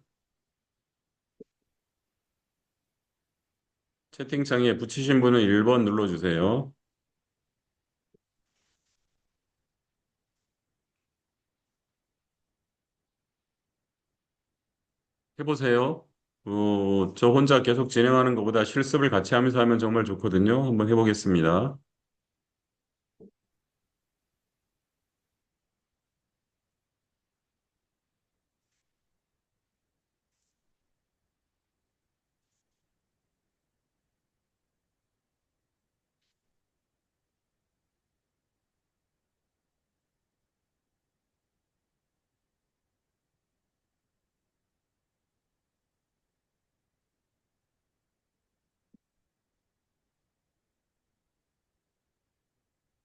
채팅창에 붙이신 분은 1번 눌러주세요. 해보세요. 저 혼자 계속 진행하는 것보다 실습을 같이 하면서 하면 정말 좋거든요. 한번 해보겠습니다.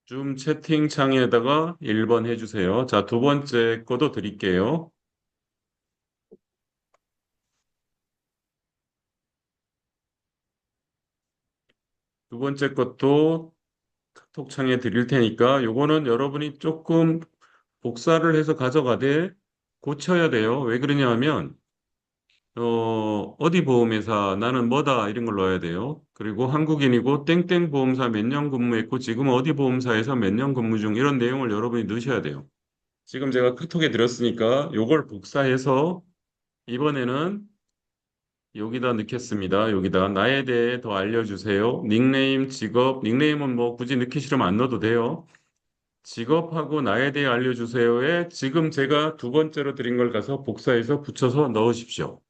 줌 채팅창에다가 1번 해주세요. 자, 두 번째 거도 드릴게요. 두 번째 것도 카톡창에 드릴 테니까 요거는 여러분이 조금 복사를 해서 가져가되 고쳐야 돼요. 왜 그러냐 하면 어디 보험회사 나는 뭐다 이런 걸 넣어야 돼요. 그리고 한국인이고 땡땡 보험사 몇 년 근무했고 지금 어디 보험사에서 몇 년 근무 중 이런 내용을 여러분이 넣으셔야 돼요. 지금 제가 카톡에 드렸으니까 요걸 복사해서 이번에는 여기다 넣겠습니다. 여기다 나에 대해 더 알려주세요. 닉네임, 직업, 닉네임은 뭐 굳이 넣기 싫으면 안 넣어도 돼요. 직업하고 나에 대해 알려주세요에 지금 제가 두 번째로 드린 걸 가서 복사해서 붙여서 넣으십시오.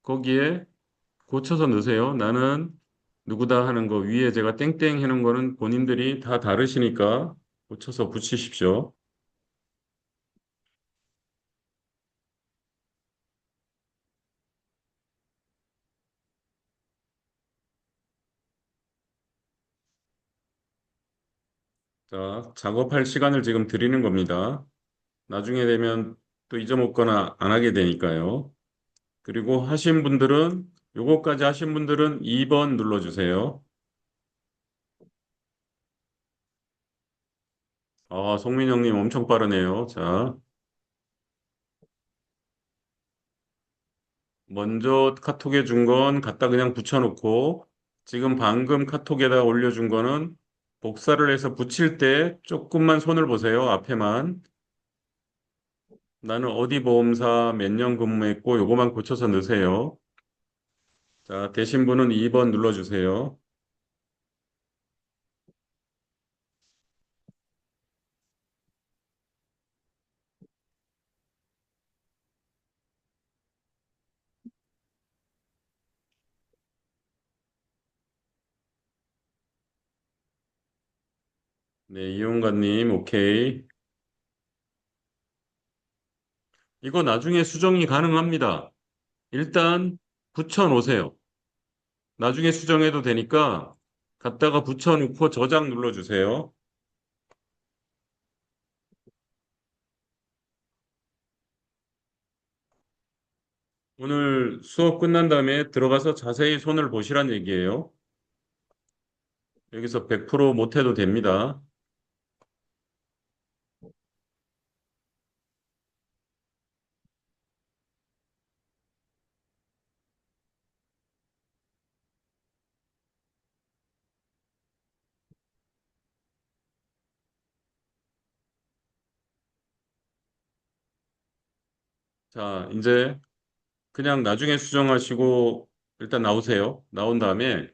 거기에 고쳐서 넣으세요. 나는 누구다 하는 거 위에 제가 땡땡 해놓은 거는 본인들이 다 다르시니까 고쳐서 붙이십시오. 자, 작업할 시간을 지금 드리는 겁니다. 나중에 되면 또 잊어먹거나 안 하게 되니까요. 그리고 하신 분들은 요거까지 하신 분들은 2번 눌러주세요. 아, 송민영님 엄청 빠르네요. 자, 먼저 카톡에 준 건 갖다 그냥 붙여놓고 지금 방금 카톡에다 올려준 거는 복사를 해서 붙일 때 조금만 손을 보세요. 앞에만. 나는 어디 보험사 몇 년 근무했고 요거만 고쳐서 넣으세요. 자, 되신 분은 2번 눌러주세요. 네, 이용관님, 오케이. 이거 나중에 수정이 가능합니다. 일단 붙여놓으세요. 나중에 수정해도 되니까 갖다가 붙여놓고 저장 눌러주세요. 오늘 수업 끝난 다음에 들어가서 자세히 손을 보시란 얘기예요. 여기서 100% 못해도 됩니다. 자, 이제 그냥 나중에 수정하시고 일단 나오세요. 나온 다음에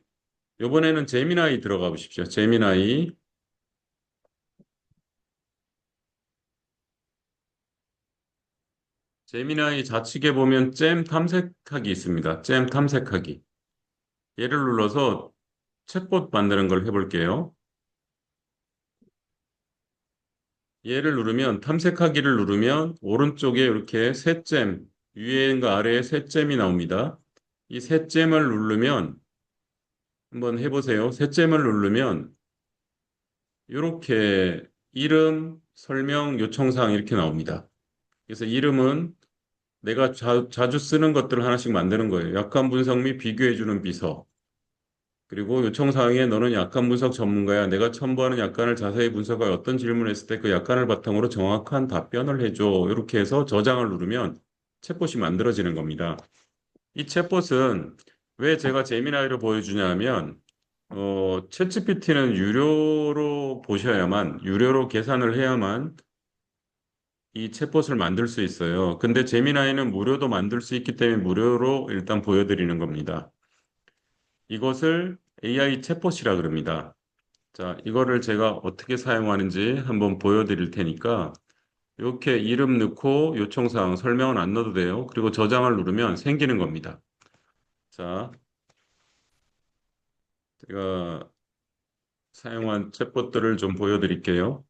이번에는 제미나이 들어가 보십시오. 제미나이 좌측에 보면 잼 탐색하기 있습니다. 잼 탐색하기. 얘를 눌러서 챗봇 만드는 걸 해볼게요. 얘를 누르면 탐색하기를 누르면 오른쪽에 이렇게 셋잼 위에인가 아래에 셋잼이 나옵니다. 이 셋잼을 누르면 한번 해보세요. 셋잼을 누르면 이렇게 이름, 설명, 요청사항 이렇게 나옵니다. 그래서 이름은 내가 자주 쓰는 것들을 하나씩 만드는 거예요. 약관 분석 및 비교해주는 비서. 그리고 요청사항에 너는 약관 분석 전문가야. 내가 첨부하는 약관을 자세히 분석하여 어떤 질문을 했을 때 그 약관을 바탕으로 정확한 답변을 해줘. 이렇게 해서 저장을 누르면 챗봇이 만들어지는 겁니다. 이 챗봇은 왜 제가 제미나이를 보여주냐 하면 챗GPT는 유료로 보셔야만, 유료로 계산을 해야만 이 챗봇을 만들 수 있어요. 근데 제미나이는 무료도 만들 수 있기 때문에 무료로 일단 보여드리는 겁니다. 이것을 AI 챗봇이라 그럽니다. 자, 이거를 제가 어떻게 사용하는지 한번 보여드릴 테니까 이렇게 이름 넣고 요청사항 설명은 안 넣어도 돼요. 그리고 저장을 누르면 생기는 겁니다. 자, 제가 사용한 챗봇들을 좀 보여드릴게요.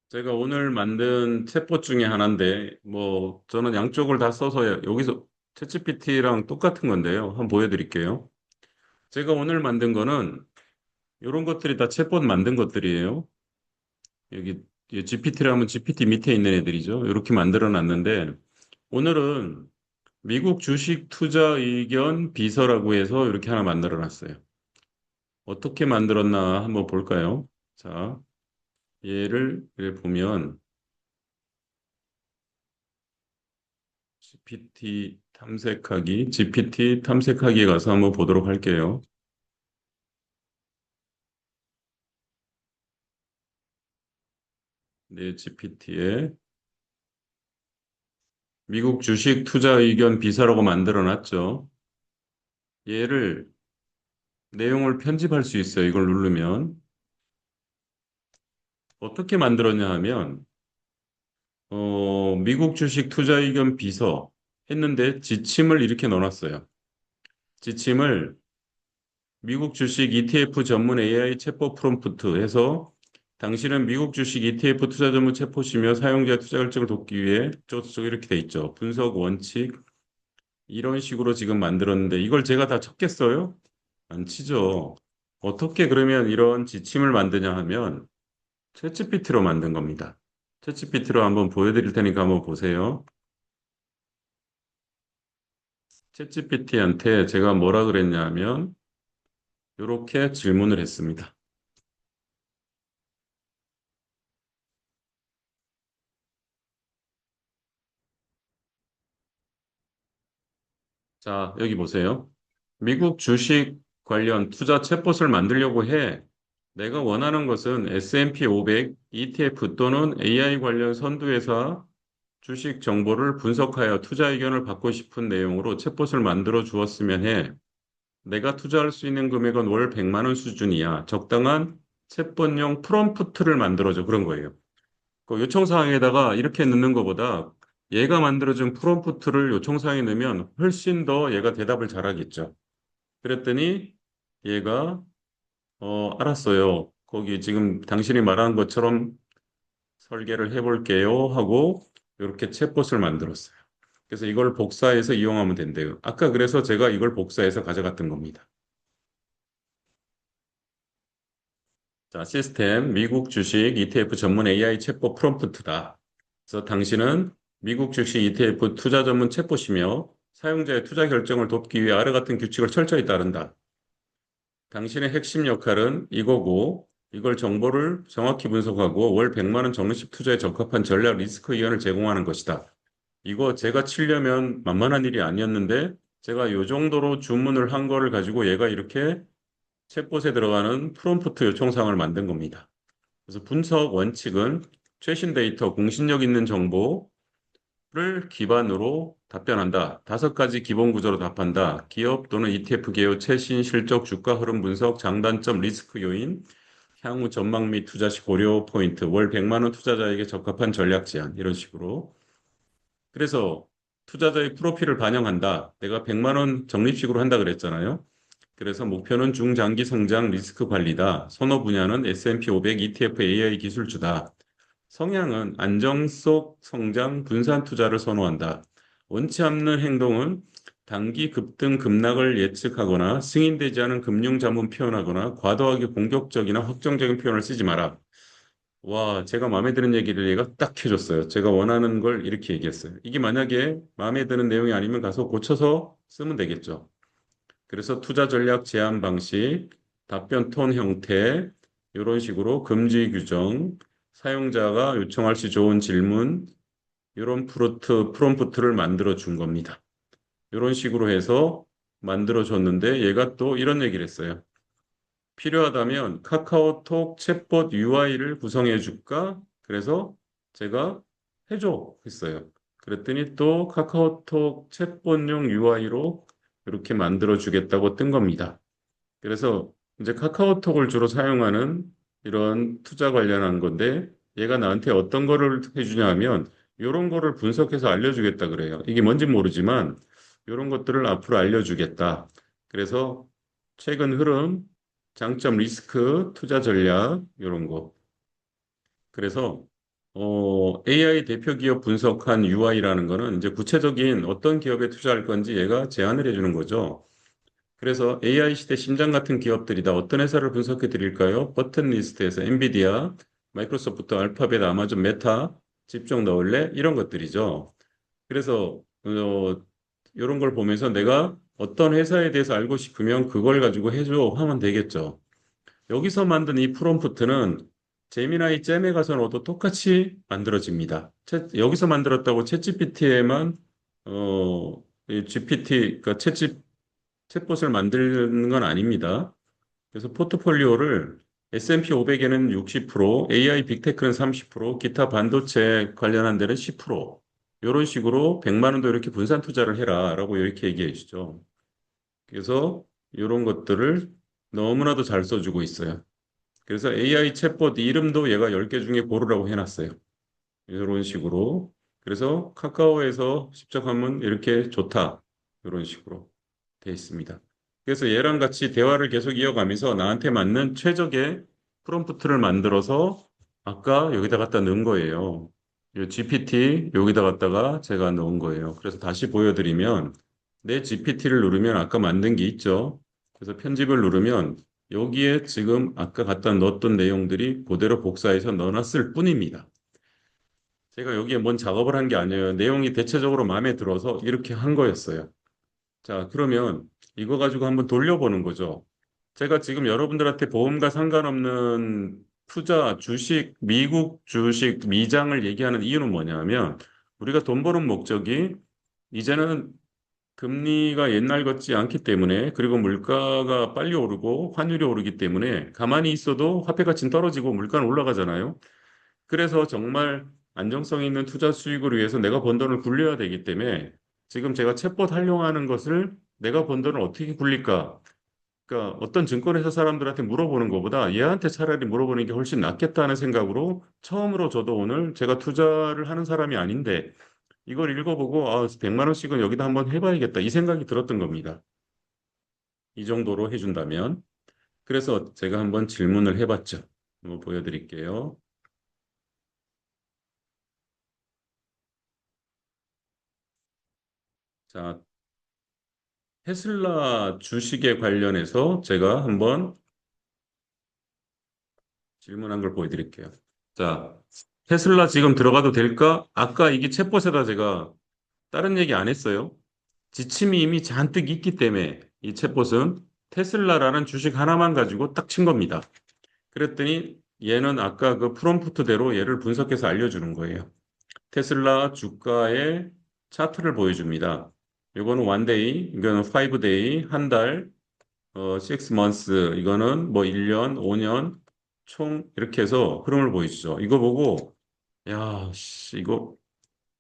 제가 오늘 만든 챗봇 중에 하나인데, 뭐, 저는 양쪽을 다 써서 여기서 챗GPT랑 똑같은 건데요. 한번 보여드릴게요. 제가 오늘 만든 거는 이런 것들이 다 챗봇 만든 것들이에요. 여기 GPT라면 GPT 밑에 있는 애들이죠. 이렇게 만들어 놨는데, 오늘은 미국 주식 투자 의견 비서라고 해서 이렇게 하나 만들어 놨어요. 어떻게 만들었나 한번 볼까요? 자, 얘를 이렇게 보면 GPT 탐색하기에 가서 한번 보도록 할게요. 네, GPT에 미국 주식 투자 의견 비서라고 만들어 놨죠. 얘를 내용을 편집할 수 있어요. 이걸 누르면. 어떻게 만들었냐 하면, 미국 주식 투자 의견 비서 했는데 지침을 이렇게 넣어놨어요. 지침을 미국 주식 ETF 전문 AI 챗봇 프롬프트 해서 당신은 미국 주식 ETF 투자 전문 챗봇이며 사용자의 투자 결정을 돕기 위해 저쪽 이렇게 돼 있죠. 분석 원칙 이런 식으로 지금 만들었는데 이걸 제가 다 쳤겠어요? 안 치죠. 어떻게 그러면 이런 지침을 만드냐 하면 챗GPT로 만든 겁니다. 챗GPT로 한번 보여드릴 테니까 한번 보세요. 챗GPT한테 제가 뭐라 그랬냐 하면 이렇게 질문을 했습니다. 자, 여기 보세요. 미국 주식 관련 투자 챗봇을 만들려고 해. 내가 원하는 것은 S&P 500 ETF 또는 AI 관련 선두회사 주식 정보를 분석하여 투자 의견을 받고 싶은 내용으로 챗봇을 만들어 주었으면 해. 내가 투자할 수 있는 금액은 월 100만 원 수준이야. 적당한 챗봇용 프롬프트를 만들어줘. 그런 거예요. 그 요청사항에다가 이렇게 넣는 것보다 얘가 만들어준 프롬프트를 요청사항에 넣으면 훨씬 더 얘가 대답을 잘하겠죠. 그랬더니 얘가 알았어요. 거기 지금 당신이 말한 것처럼 설계를 해볼게요 하고 이렇게 챗봇을 만들었어요. 그래서 이걸 복사해서 이용하면 된대요. 아까 그래서 제가 이걸 복사해서 가져갔던 겁니다. 자, 시스템 미국 주식 ETF 전문 AI 챗봇 프롬프트다. 그래서 당신은 미국 주식 ETF 투자 전문 챗봇이며 사용자의 투자 결정을 돕기 위해 아래 같은 규칙을 철저히 따른다. 당신의 핵심 역할은 이거고 이걸 정보를 정확히 분석하고 월 100만 원 적립식 투자에 적합한 전략 리스크 이원을 제공하는 것이다. 이거 제가 치려면 만만한 일이 아니었는데 제가 요 정도로 주문을 한 거를 가지고 얘가 이렇게 챗봇에 들어가는 프롬프트 요청사항을 만든 겁니다. 그래서 분석 원칙은 최신 데이터, 공신력 있는 정보를 기반으로 답변한다. 5가지 기본 구조로 답한다. 기업 또는 ETF 개요 최신 실적, 주가 흐름 분석, 장단점, 리스크 요인, 향후 전망 및 투자 시 고려 포인트, 월 100만 원 투자자에게 적합한 전략 제안 이런 식으로. 그래서 투자자의 프로필을 반영한다. 내가 100만 원 적립식으로 한다 그랬잖아요. 그래서 목표는 중장기 성장 리스크 관리다. 선호 분야는 S&P 500 ETF AI 기술주다. 성향은 안정 속 성장 분산 투자를 선호한다. 원치 않는 행동은 단기 급등 급락을 예측하거나 승인되지 않은 금융 자문 표현하거나 과도하게 공격적이나 확정적인 표현을 쓰지 마라. 와, 제가 마음에 드는 얘기를 얘가 딱 해줬어요. 제가 원하는 걸 이렇게 얘기했어요. 이게 만약에 마음에 드는 내용이 아니면 가서 고쳐서 쓰면 되겠죠. 그래서 투자 전략 제안 방식, 답변 톤 형태, 이런 식으로 금지 규정, 사용자가 요청할 수 좋은 질문, 이런 프롬프트를 만들어 준 겁니다. 이런 식으로 해서 만들어 줬는데 얘가 또 이런 얘기를 했어요. 필요하다면 카카오톡 챗봇 UI를 구성해 줄까? 그래서 제가 해줘 했어요. 그랬더니 또 카카오톡 챗봇용 UI로 이렇게 만들어 주겠다고 뜬 겁니다. 그래서 이제 카카오톡을 주로 사용하는 이런 투자 관련한 건데 얘가 나한테 어떤 거를 해주냐 하면 이런 거를 분석해서 알려주겠다 그래요. 이게 뭔지 모르지만 이런 것들을 앞으로 알려주겠다. 그래서 최근 흐름, 장점 리스크, 투자 전략 이런 거. 그래서 AI 대표 기업 분석한 UI라는 거는 이제 구체적인 어떤 기업에 투자할 건지 얘가 제안을 해주는 거죠. 그래서 AI 시대 심장 같은 기업들이다. 어떤 회사를 분석해 드릴까요? 버튼 리스트에서 엔비디아, 마이크로소프트, 알파벳, 아마존, 메타, 집중 넣을래? 이런 것들이죠. 그래서 이런 걸 보면서 내가 어떤 회사에 대해서 알고 싶으면 그걸 가지고 해줘 하면 되겠죠. 여기서 만든 이 프롬프트는 제미나이 잼에 가서 넣어도 똑같이 만들어집니다. 여기서 만들었다고 챗GPT에만 이 GPT, 그러니까 챗봇을 만드는 건 아닙니다. 그래서 포트폴리오를 S&P 500에는 60%, AI 빅테크는 30%, 기타 반도체 관련한 데는 10%, 이런 식으로 100만 원도 이렇게 분산 투자를 해라라고 이렇게 얘기해 주죠. 그래서 이런 것들을 너무나도 잘 써주고 있어요. 그래서 AI 챗봇 이름도 얘가 10개 중에 고르라고 해놨어요. 이런 식으로. 그래서 카카오에서 직접하면 이렇게 좋다. 이런 식으로 돼 있습니다. 그래서 얘랑 같이 대화를 계속 이어가면서 나한테 맞는 최적의 프롬프트를 만들어서 아까 여기다 갖다 넣은 거예요. 이 GPT 여기다 갖다가 제가 넣은 거예요. 그래서 다시 보여드리면 내 GPT를 누르면 아까 만든 게 있죠. 그래서 편집을 누르면 여기에 지금 아까 갖다 넣었던 내용들이 그대로 복사해서 넣어놨을 뿐입니다. 제가 여기에 뭔 작업을 한 게 아니에요. 내용이 대체적으로 마음에 들어서 이렇게 한 거였어요. 자, 그러면 이거 가지고 한번 돌려보는 거죠. 제가 지금 여러분들한테 보험과 상관없는 투자, 주식, 미국 주식, 미장을 얘기하는 이유는 뭐냐면 우리가 돈 버는 목적이 이제는 금리가 옛날 같지 않기 때문에 그리고 물가가 빨리 오르고 환율이 오르기 때문에 가만히 있어도 화폐 가치는 떨어지고 물가는 올라가잖아요. 그래서 정말 안정성 있는 투자 수익을 위해서 내가 번 돈을 굴려야 되기 때문에 지금 제가 챗봇 활용하는 것을 내가 번 돈을 어떻게 굴릴까? 그러니까 어떤 증권회사 사람들한테 물어보는 것보다 얘한테 차라리 물어보는 게 훨씬 낫겠다는 생각으로 처음으로 저도 오늘 제가 투자를 하는 사람이 아닌데 이걸 읽어보고 100만 원씩은 여기다 한번 해봐야겠다 이 생각이 들었던 겁니다. 이 정도로 해준다면. 그래서 제가 한번 질문을 해봤죠. 한번 보여드릴게요. 자, 테슬라 주식에 관련해서 제가 한번 질문한 걸 보여드릴게요. 자, 테슬라 지금 들어가도 될까? 아까 이게 챗봇에다 제가 다른 얘기 안 했어요. 지침이 이미 잔뜩 있기 때문에 이 챗봇은 테슬라라는 주식 하나만 가지고 딱 친 겁니다. 그랬더니 얘는 아까 그 프롬프트대로 얘를 분석해서 알려주는 거예요. 테슬라 주가의 차트를 보여줍니다. 이거는 one day, 이거는 five day, 한 달, 6 months, 이거는 뭐 1년, 5년, 총 이렇게 해서 흐름을 보여주죠. 이거 보고, 야, 씨, 이거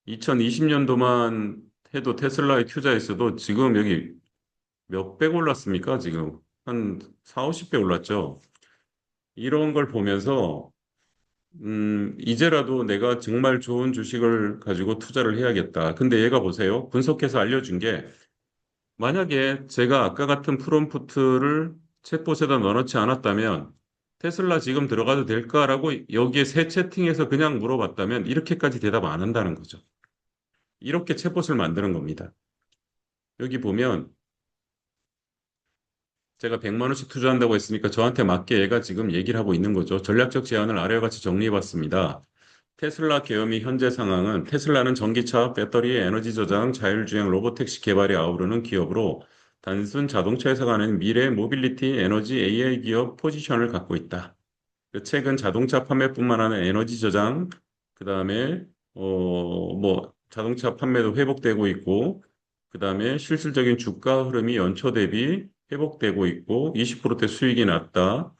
2020년도만 해도 테슬라에 투자했어도 지금 여기 몇백 올랐습니까? 지금 한 4, 50배 올랐죠. 이런 걸 보면서 이제라도 내가 정말 좋은 주식을 가지고 투자를 해야겠다. 근데 얘가 보세요. 분석해서 알려준 게 만약에 제가 아까 같은 프롬프트를 챗봇에다 넣어놓지 않았다면 테슬라 지금 들어가도 될까라고 여기에 새 채팅에서 그냥 물어봤다면 이렇게까지 대답 안 한다는 거죠. 이렇게 챗봇을 만드는 겁니다. 여기 보면 제가 100만 원씩 투자한다고 했으니까 저한테 맞게 얘가 지금 얘기를 하고 있는 거죠. 전략적 제안을 아래와 같이 정리해 봤습니다. 테슬라 계엄의 현재 상황은 테슬라는 전기차, 배터리, 에너지 저장, 자율주행 로보택시 개발에 아우르는 기업으로 단순 자동차 회사가 아닌 미래 모빌리티, 에너지, AI 기업 포지션을 갖고 있다. 최근 자동차 판매뿐만 아니라 에너지 저장, 그다음에 뭐 자동차 판매도 회복되고 있고, 그다음에 실질적인 주가 흐름이 연초 대비 회복되고 있고 20%대 수익이 났다.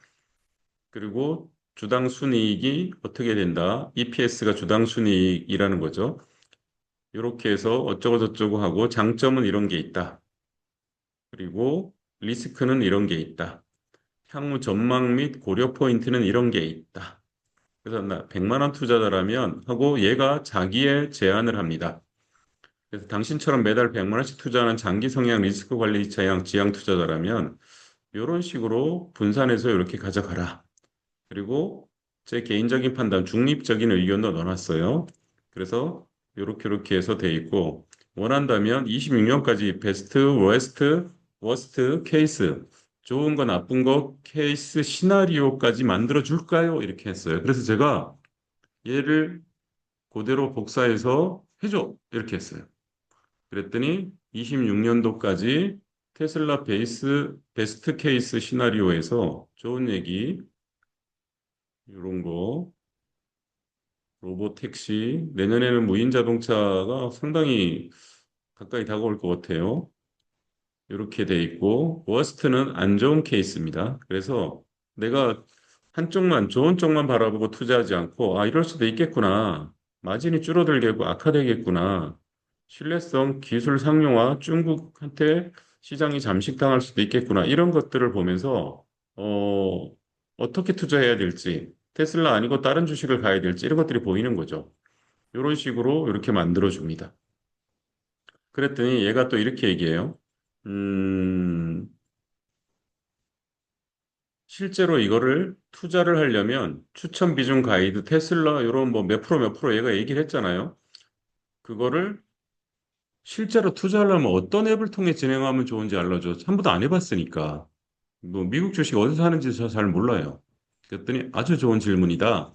그리고 주당 순이익이 어떻게 된다? EPS가 주당 순이익이라는 거죠. 이렇게 해서 어쩌고 저쩌고 하고 장점은 이런 게 있다. 그리고 리스크는 이런 게 있다. 향후 전망 및 고려 포인트는 이런 게 있다. 그래서 나 100만 원 투자자라면 하고 얘가 자기의 제안을 합니다. 그래서 당신처럼 매달 100만 원씩 투자하는 장기 성향 리스크 관리 지향 투자자라면 이런 식으로 분산해서 이렇게 가져가라. 그리고 제 개인적인 판단, 중립적인 의견도 넣어놨어요. 그래서 이렇게 해서 돼 있고 원한다면 26년까지 베스트, 웨스트, 워스트 케이스 좋은 거 나쁜 거 케이스 시나리오까지 만들어 줄까요? 이렇게 했어요. 그래서 제가 얘를 그대로 복사해서 해줘 이렇게 했어요. 그랬더니 26년도까지 테슬라 베스트 케이스 시나리오에서 좋은 얘기 이런 거 로봇 택시 내년에는 무인 자동차가 상당히 가까이 다가올 것 같아요. 이렇게 돼 있고 워스트는 안 좋은 케이스입니다. 그래서 내가 한쪽만 좋은 쪽만 바라보고 투자하지 않고 아 이럴 수도 있겠구나. 마진이 줄어들겠고 악화되겠구나. 신뢰성, 기술 상용화, 중국한테 시장이 잠식당할 수도 있겠구나. 이런 것들을 보면서 어떻게 투자해야 될지 테슬라 아니고 다른 주식을 가야 될지 이런 것들이 보이는 거죠. 이런 식으로 이렇게 만들어 줍니다. 그랬더니 얘가 또 이렇게 얘기해요. 음, 실제로 이거를 투자를 하려면 추천 비중 가이드, 테슬라 이런 뭐 몇 프로 얘가 얘기를 했잖아요. 그거를 실제로 투자하려면 어떤 앱을 통해 진행하면 좋은지 알려줘. 한 번도 안 해봤으니까. 뭐 미국 주식 어디서 하는지 저 잘 몰라요. 그랬더니 아주 좋은 질문이다.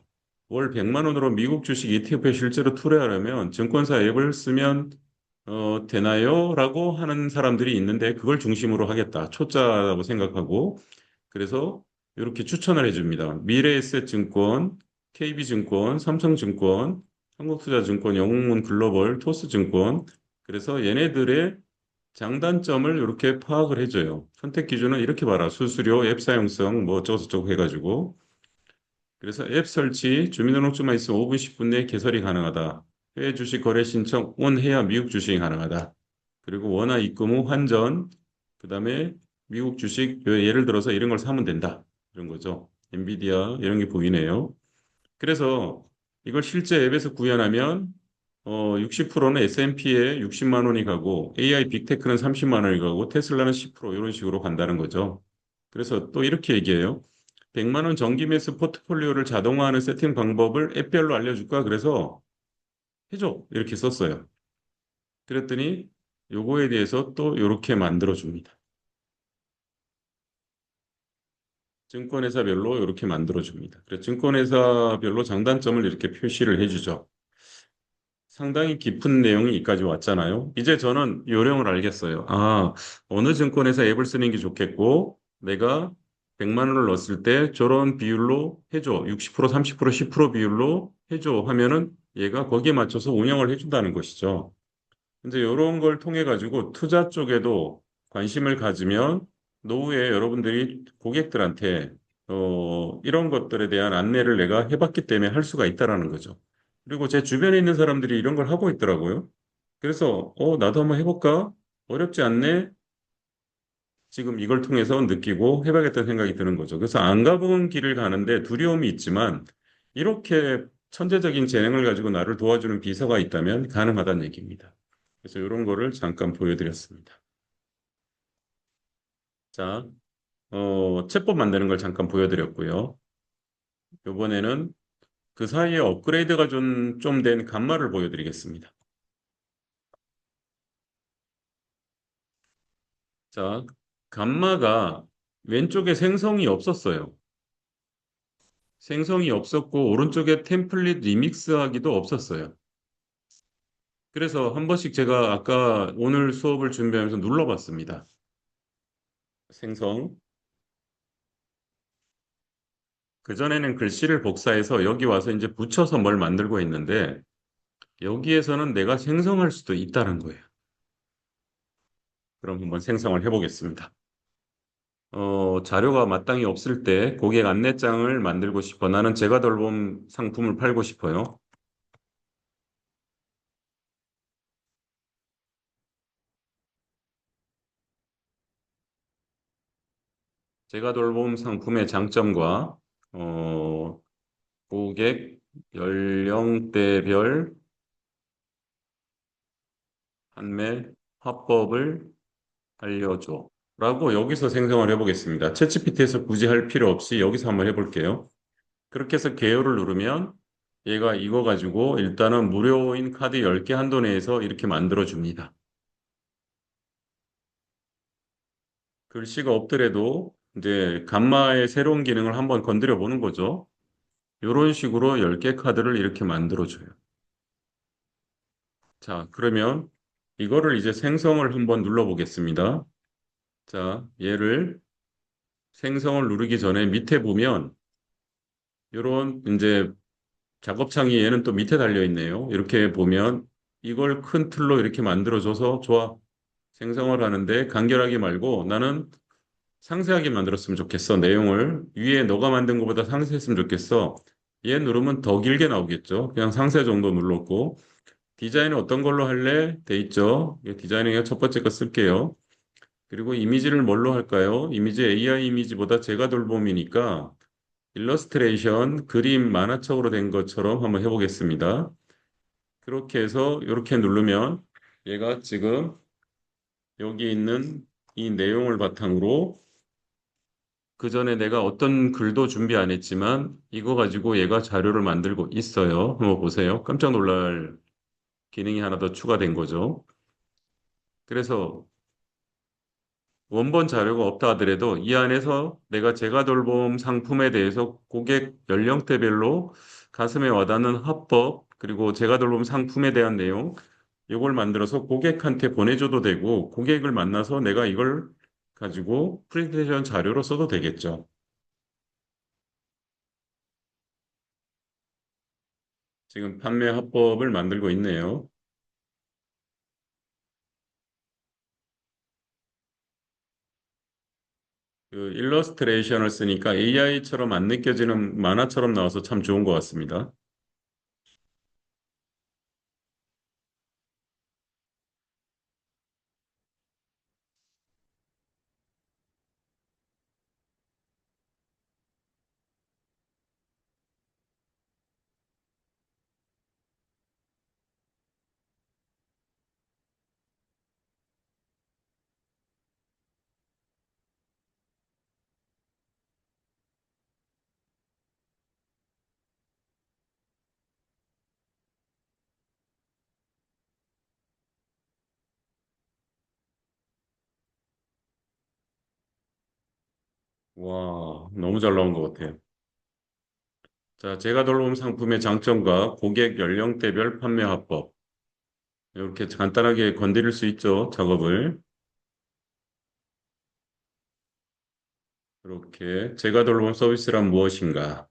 월 100만 원으로 미국 주식 ETF에 실제로 투자하려면 증권사 앱을 쓰면 되나요? 라고 하는 사람들이 있는데 그걸 중심으로 하겠다. 초짜라고 생각하고 그래서 이렇게 추천을 해줍니다. 미래에셋증권, KB증권, 삼성증권, 한국투자증권, 영웅문 글로벌, 토스증권. 그래서 얘네들의 장단점을 이렇게 파악을 해줘요. 선택 기준은 이렇게 봐라. 수수료, 앱 사용성, 뭐 어쩌고저쩌고 해가지고. 그래서 앱 설치, 주민등록증만 있으면 5분, 10분 내에 개설이 가능하다. 해외 주식 거래 신청 온 해야 미국 주식이 가능하다. 그리고 원화 입금 후 환전, 그 다음에 미국 주식, 예를 들어서 이런 걸 사면 된다. 이런 거죠. 엔비디아 이런 게 보이네요. 그래서 이걸 실제 앱에서 구현하면 60%는 S&P에 60만 원이 가고 AI 빅테크는 30만 원이 가고 테슬라는 10% 이런 식으로 간다는 거죠. 그래서 또 이렇게 얘기해요. 100만 원 정기 매수 포트폴리오를 자동화하는 세팅 방법을 앱별로 알려줄까? 그래서 해줘. 이렇게 썼어요. 그랬더니 요거에 대해서 또 이렇게 만들어 줍니다. 증권회사별로 이렇게 만들어 줍니다. 그래서 증권회사별로 장단점을 이렇게 표시를 해주죠. 상당히 깊은 내용이 이까지 왔잖아요. 이제 저는 요령을 알겠어요. 아, 어느 증권회사 앱을 쓰는 게 좋겠고, 내가 100만 원을 넣었을 때 저런 비율로 해줘. 60%, 30%, 10% 비율로 해줘 하면은 얘가 거기에 맞춰서 운영을 해준다는 것이죠. 이제 이런 걸 통해 가지고 투자 쪽에도 관심을 가지면 노후에 여러분들이 고객들한테 이런 것들에 대한 안내를 내가 해봤기 때문에 할 수가 있다라는 거죠. 그리고 제 주변에 있는 사람들이 이런 걸 하고 있더라고요. 그래서 나도 한번 해볼까? 어렵지 않네. 지금 이걸 통해서 느끼고 해봐야겠다는 생각이 드는 거죠. 그래서 안 가본 길을 가는데 두려움이 있지만 이렇게 천재적인 재능을 가지고 나를 도와주는 비서가 있다면 가능하다는 얘기입니다. 그래서 이런 거를 잠깐 보여드렸습니다. 자, 챗봇 만드는 걸 잠깐 보여드렸고요. 이번에는 그 사이에 업그레이드가 좀 된 감마를 보여드리겠습니다. 자, 감마가 왼쪽에 생성이 없었어요. 생성이 없었고 오른쪽에 템플릿 리믹스하기도 없었어요. 그래서 한 번씩 제가 아까 오늘 수업을 준비하면서 눌러봤습니다. 생성. 그전에는 글씨를 복사해서 여기 와서 이제 붙여서 뭘 만들고 있는데 여기에서는 내가 생성할 수도 있다는 거예요. 그럼 한번 생성을 해보겠습니다. 자료가 마땅히 없을 때 고객 안내장을 만들고 싶어. 나는 제과돌봄 상품을 팔고 싶어요. 제과돌봄 상품의 장점과 고객 연령대별 판매 화법을 알려줘. 라고 여기서 생성을 해보겠습니다. 챗GPT에서 굳이 할 필요 없이 여기서 한번 해볼게요. 그렇게 해서 개요를 누르면 얘가 이거 가지고 일단은 무료인 카드 10개 한도 내에서 이렇게 만들어 줍니다. 글씨가 없더라도 이제 감마의 새로운 기능을 한번 건드려 보는 거죠. 이런 식으로 10개 카드를 이렇게 만들어 줘요. 자, 그러면 이거를 이제 생성을 한번 눌러 보겠습니다. 자, 얘를 생성을 누르기 전에 밑에 보면 이런 이제 작업창이 얘는 또 밑에 달려 있네요. 이렇게 보면 이걸 큰 틀로 이렇게 만들어줘서 좋아. 생성을 하는데 간결하게 말고 나는 상세하게 만들었으면 좋겠어. 내용을 위에 너가 만든 것보다 상세했으면 좋겠어. 얘 누르면 더 길게 나오겠죠. 그냥 상세 정도 눌렀고 디자인은 어떤 걸로 할래? 돼 있죠. 이 디자인은 첫 번째 거 쓸게요. 그리고 이미지를 뭘로 할까요? 이미지 AI 이미지보다 제가 돌봄이니까 일러스트레이션 그림 만화책으로 된 것처럼 한번 해보겠습니다. 그렇게 해서 이렇게 누르면 얘가 지금 여기 있는 이 내용을 바탕으로 그 전에 내가 어떤 글도 준비 안 했지만 이거 가지고 얘가 자료를 만들고 있어요. 한번 보세요. 깜짝 놀랄 기능이 하나 더 추가된 거죠. 그래서 원본 자료가 없다 하더라도 이 안에서 내가 제과돌봄 상품에 대해서 고객 연령대별로 가슴에 와닿는 화법 그리고 제과돌봄 상품에 대한 내용 이걸 만들어서 고객한테 보내줘도 되고 고객을 만나서 내가 이걸 가지고 프레젠테이션 자료로 써도 되겠죠. 지금 판매 화법을 만들고 있네요. 그 일러스트레이션을 쓰니까 AI처럼 안 느껴지는 만화처럼 나와서 참 좋은 것 같습니다. 와, 너무 잘 나온 것 같아요. 자, 제가 돌봄 상품의 장점과 고객 연령대별 판매 화법. 이렇게 간단하게 건드릴 수 있죠, 작업을. 이렇게 제가 돌봄 서비스란 무엇인가?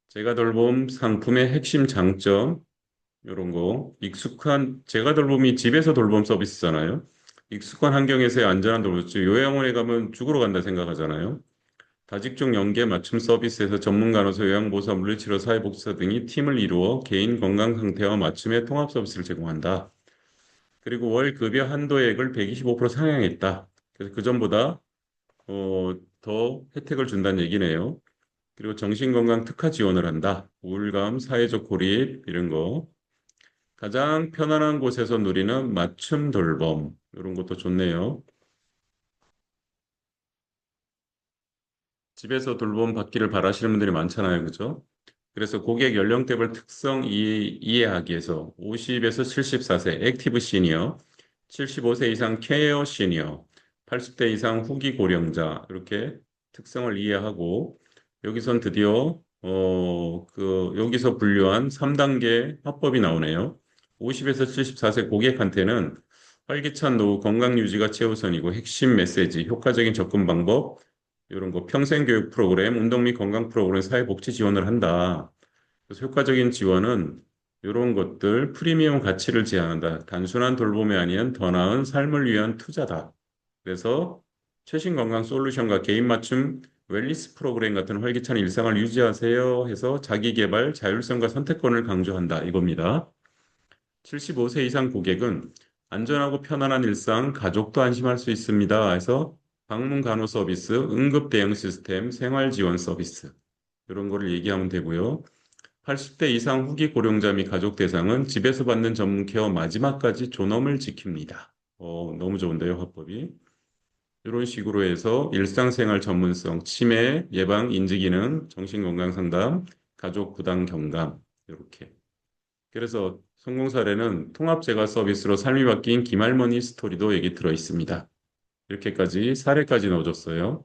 제가 돌봄 상품의 핵심 장점, 이런 거. 익숙한, 제가 돌봄이 집에서 돌봄 서비스잖아요. 익숙한 환경에서의 안전한 돌봄. 즉 요양원에 가면 죽으러 간다 생각하잖아요. 다직종 연계 맞춤 서비스에서 전문 간호사, 요양보호사, 물리치료, 사회복지사 등이 팀을 이루어 개인 건강 상태와 맞춤의 통합 서비스를 제공한다. 그리고 월 급여 한도액을 125% 상향했다. 그래서 그전보다 더 혜택을 준다는 얘기네요. 그리고 정신건강 특화 지원을 한다. 우울감, 사회적 고립 이런 거. 가장 편안한 곳에서 누리는 맞춤 돌봄 이런 것도 좋네요. 집에서 돌봄 받기를 바라시는 분들이 많잖아요. 그죠? 그래서 고객 연령대별 특성 이해하기 위해서 50에서 74세 액티브 시니어, 75세 이상 케어 시니어, 80대 이상 후기 고령자 이렇게 특성을 이해하고 여기선 드디어 여기서 분류한 3단계 화법이 나오네요. 50에서 74세 고객한테는 활기찬 노후 건강 유지가 최우선이고 핵심 메시지, 효과적인 접근 방법, 이런 거 평생교육 프로그램, 운동 및 건강 프로그램, 사회복지 지원을 한다. 그래서 효과적인 지원은 이런 것들 프리미엄 가치를 제한한다. 단순한 돌봄이 아닌 더 나은 삶을 위한 투자다. 그래서 최신 건강 솔루션과 개인 맞춤 웰니스 프로그램 같은 활기찬 일상을 유지하세요 해서 자기 개발, 자율성과 선택권을 강조한다. 이겁니다. 75세 이상 고객은 안전하고 편안한 일상, 가족도 안심할 수 있습니다. 해서 방문 간호 서비스, 응급 대응 시스템, 생활 지원 서비스 이런 거를 얘기하면 되고요. 80대 이상 후기 고령자 및 가족 대상은 집에서 받는 전문 케어 마지막까지 존엄을 지킵니다. 너무 좋은데요, 화법이. 이런 식으로 해서 일상생활 전문성, 치매, 예방, 인지기능, 정신건강 상담, 가족 부담 경감 이렇게. 그래서 성공 사례는 통합재가 서비스로 삶이 바뀐 김할머니 스토리도 여기 들어 있습니다. 이렇게까지 사례까지 넣어줬어요.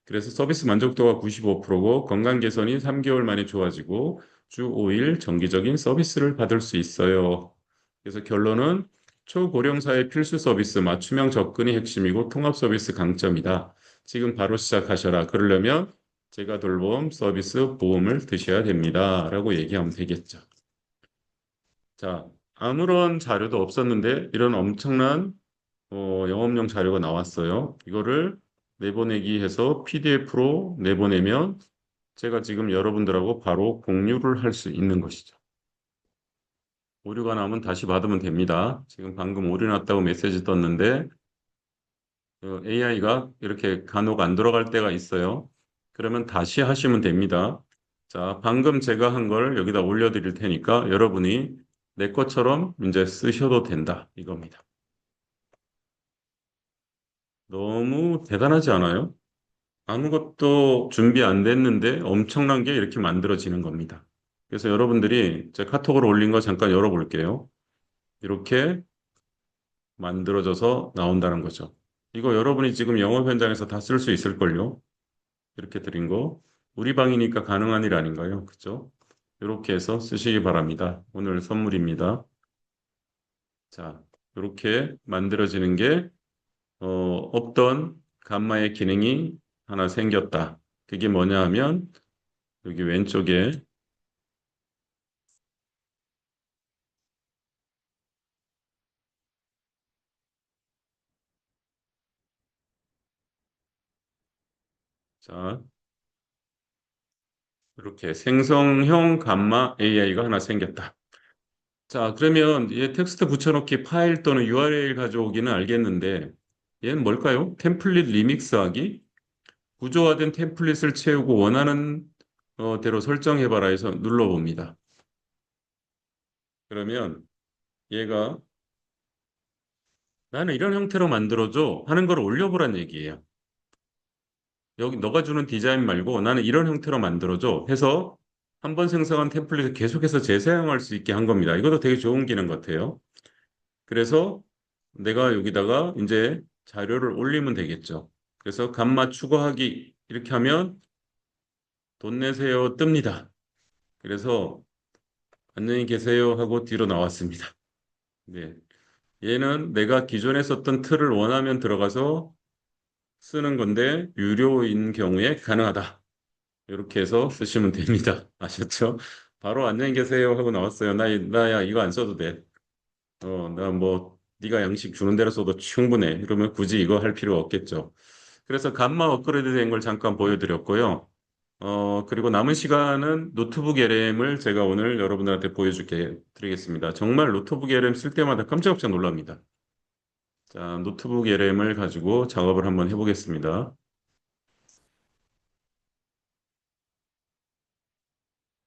그래서 서비스 만족도가 95%고 건강 개선이 3개월 만에 좋아지고 주 5일 정기적인 서비스를 받을 수 있어요. 그래서 결론은 초고령사의 필수 서비스 맞춤형 접근이 핵심이고 통합 서비스 강점이다. 지금 바로 시작하셔라. 그러려면 제가 돌봄 서비스 보험을 드셔야 됩니다. 라고 얘기하면 되겠죠. 자, 아무런 자료도 없었는데 이런 엄청난 영업용 자료가 나왔어요. 이거를 내보내기 해서 PDF로 내보내면 제가 지금 여러분들하고 바로 공유를 할 수 있는 것이죠. 오류가 나면 다시 받으면 됩니다. 지금 방금 오류 났다고 메시지 떴는데 AI가 이렇게 간혹 안 들어갈 때가 있어요. 그러면 다시 하시면 됩니다. 자, 방금 제가 한 걸 여기다 올려드릴 테니까 여러분이 내 것처럼 이제 쓰셔도 된다. 이겁니다. 너무 대단하지 않아요? 아무것도 준비 안 됐는데 엄청난 게 이렇게 만들어지는 겁니다. 그래서 여러분들이 제 카톡으로 올린 거 잠깐 열어볼게요. 이렇게 만들어져서 나온다는 거죠. 이거 여러분이 지금 영업 현장에서 다 쓸 수 있을걸요? 이렇게 드린 거. 우리 방이니까 가능한 일 아닌가요? 그죠? 이렇게 해서 쓰시기 바랍니다. 오늘 선물입니다. 자, 이렇게 만들어지는 게 없던 감마의 기능이 하나 생겼다. 그게 뭐냐 하면 여기 왼쪽에 자, 이렇게 생성형 감마 AI가 하나 생겼다. 자, 그러면 얘 텍스트 붙여넣기 파일 또는 URL 가져오기는 알겠는데 얘는 뭘까요? 템플릿 리믹스하기? 구조화된 템플릿을 채우고 원하는 대로 설정해봐라 해서 눌러봅니다. 그러면 얘가 나는 이런 형태로 만들어줘 하는 걸 올려보란 얘기예요. 여기 너가 주는 디자인 말고 나는 이런 형태로 만들어줘 해서 한 번 생성한 템플릿을 계속해서 재사용할 수 있게 한 겁니다. 이것도 되게 좋은 기능 같아요. 그래서 내가 여기다가 이제 자료를 올리면 되겠죠. 그래서 감마 추가하기 이렇게 하면 돈 내세요 뜹니다. 그래서 안녕히 계세요 하고 뒤로 나왔습니다. 네. 얘는 내가 기존에 썼던 틀을 원하면 들어가서 쓰는 건데 유료인 경우에 가능하다. 이렇게 해서 쓰시면 됩니다. 아셨죠? 바로 안녕히 계세요 하고 나왔어요. 나야 이거 안 써도 돼. 나 뭐 네가 양식 주는 대로 써도 충분해. 그러면 굳이 이거 할 필요 없겠죠. 그래서 감마 업그레이드 된 걸 잠깐 보여드렸고요. 그리고 남은 시간은 노트북 LM을 제가 오늘 여러분들한테 보여줄게 드리겠습니다. 정말 노트북 LM 쓸 때마다 깜짝깜짝 놀랍니다. 자, 노트북 LM을 가지고 작업을 한번 해보겠습니다.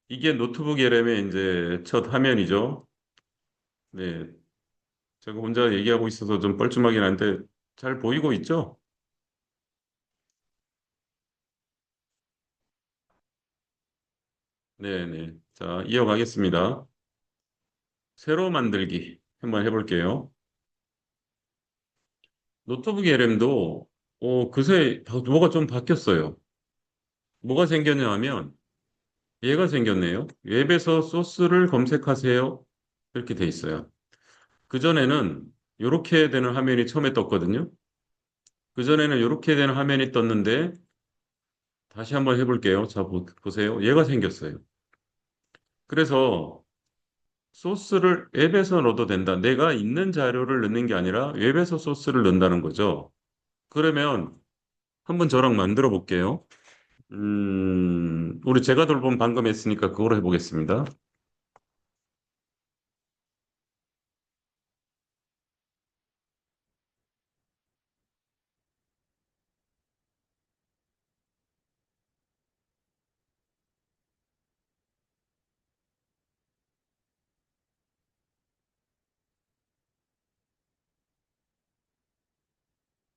이게 노트북 LM의 이제 첫 화면이죠. 네, 제가 혼자 얘기하고 있어서 좀 뻘쭘하긴 한데 잘 보이고 있죠? 네, 네. 자, 이어가겠습니다. 새로 만들기 한번 해볼게요. 노트북 LM도 그새 뭐가 좀 바뀌었어요. 뭐가 생겼냐 하면 얘가 생겼네요. 웹에서 소스를 검색하세요. 이렇게 돼 있어요. 그전에는 이렇게 되는 화면이 처음에 떴거든요. 그전에는 이렇게 되는 화면이 떴는데 다시 한번 해볼게요. 자, 보세요. 얘가 생겼어요. 그래서 소스를 웹에서 넣어도 된다. 내가 있는 자료를 넣는 게 아니라 웹에서 소스를 넣는다는 거죠. 그러면 한번 저랑 만들어 볼게요. 우리 제가 돌봄 방금 했으니까 그거로 해보겠습니다.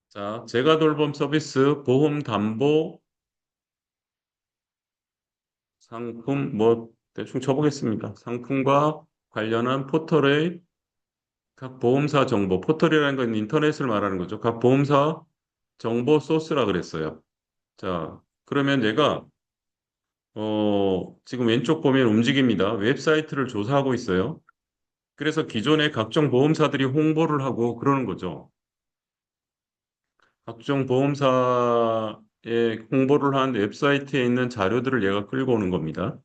자, 제가 돌봄 서비스 보험 담보 상품 뭐 대충 쳐보겠습니다. 상품과 관련한 포털의 각 보험사 정보, 포털이라는 건 인터넷을 말하는 거죠. 각 보험사 정보 소스라 그랬어요. 자, 그러면 얘가 지금 왼쪽 보면 움직입니다. 웹사이트를 조사하고 있어요. 그래서 기존의 각종 보험사들이 홍보를 하고 그러는 거죠. 각종 보험사에 홍보를 한 웹사이트에 있는 자료들을 얘가 끌고 오는 겁니다.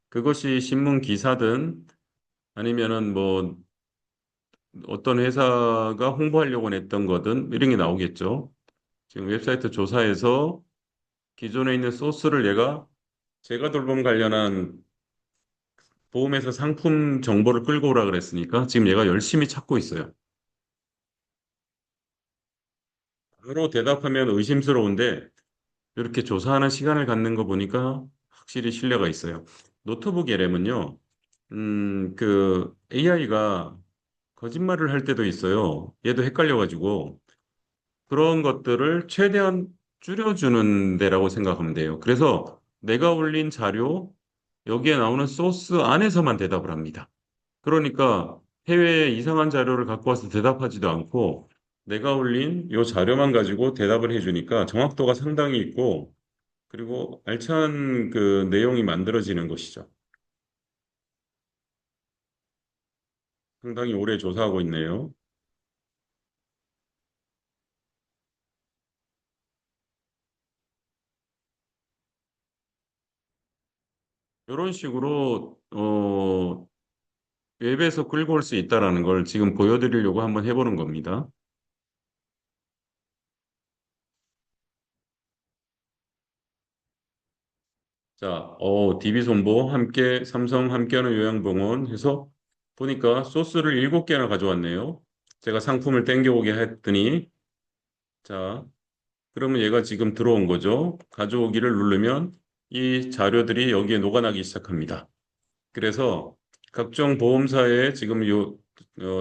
그것이 신문 기사든 아니면은 뭐 어떤 회사가 홍보하려고 냈던 거든 이런 게 나오겠죠. 지금 웹사이트 조사에서 기존에 있는 소스를 얘가 제가 돌봄 관련한 보험회사 상품 정보를 끌고 오라 그랬으니까 지금 얘가 열심히 찾고 있어요. 바로 대답하면 의심스러운데 이렇게 조사하는 시간을 갖는 거 보니까 확실히 신뢰가 있어요. 노트북 LM은요, 그 AI가 거짓말을 할 때도 있어요. 얘도 헷갈려가지고 그런 것들을 최대한 줄여주는 데라고 생각하면 돼요. 그래서 내가 올린 자료, 여기에 나오는 소스 안에서만 대답을 합니다. 그러니까 해외에 이상한 자료를 갖고 와서 대답하지도 않고 내가 올린 이 자료만 가지고 대답을 해주니까 정확도가 상당히 있고 그리고 알찬 그 내용이 만들어지는 것이죠. 상당히 오래 조사하고 있네요. 이런 식으로 웹에서 끌고 올 수 있다라는 걸 지금 보여드리려고 한번 해보는 겁니다. 자, DB손보 함께 삼성 함께하는 요양병원 해서 보니까 소스를 7개나 가져왔네요. 제가 상품을 땡겨오게 했더니 자, 그러면 얘가 지금 들어온 거죠. 가져오기를 누르면 이 자료들이 여기에 녹아나기 시작합니다. 그래서 각종 보험사에 지금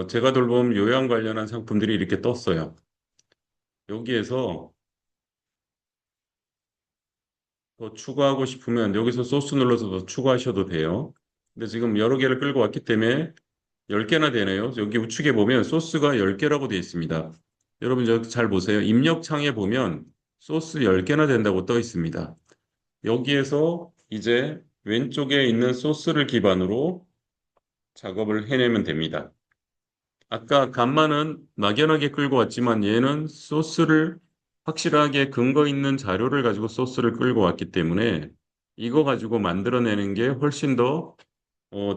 제가 돌봄 요양 관련한 상품들이 이렇게 떴어요. 여기에서 더 추가하고 싶으면 여기서 소스 눌러서 더 추가하셔도 돼요. 근데 지금 여러 개를 끌고 왔기 때문에 10개나 되네요. 여기 우측에 보면 소스가 10개라고 되어 있습니다. 여러분 여기 잘 보세요. 입력창에 보면 소스 10개나 된다고 떠 있습니다. 여기에서 이제 왼쪽에 있는 소스를 기반으로 작업을 해내면 됩니다. 아까 간마는 막연하게 끌고 왔지만 얘는 소스를 확실하게 근거 있는 자료를 가지고 소스를 끌고 왔기 때문에 이거 가지고 만들어내는 게 훨씬 더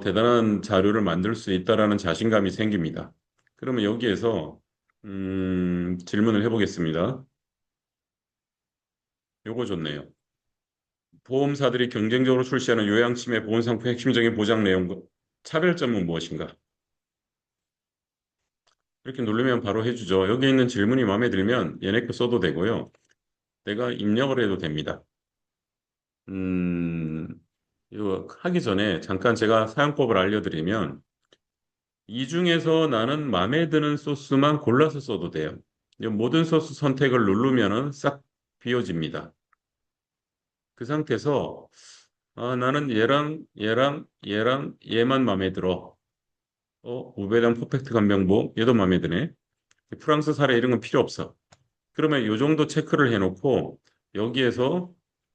대단한 자료를 만들 수 있다라는 자신감이 생깁니다. 그러면 여기에서 질문을 해보겠습니다. 요거 좋네요. 보험사들이 경쟁적으로 출시하는 요양침해 보험상품 핵심적인 보장 내용, 차별점은 무엇인가? 이렇게 누르면 바로 해주죠. 여기 있는 질문이 마음에 들면 얘네 거 써도 되고요. 내가 입력을 해도 됩니다. 음, 이거 하기 전에 잠깐 제가 사용법을 알려드리면 이 중에서 나는 마음에 드는 소스만 골라서 써도 돼요. 이 모든 소스 선택을 누르면은 싹 비워집니다. 그 상태에서 나는 얘랑 얘만 마음에 들어. 우베단 퍼펙트 간병보 얘도 마음에 드네. 프랑스 사례 이런 건 필요 없어. 그러면 이 정도 체크를 해놓고 여기에서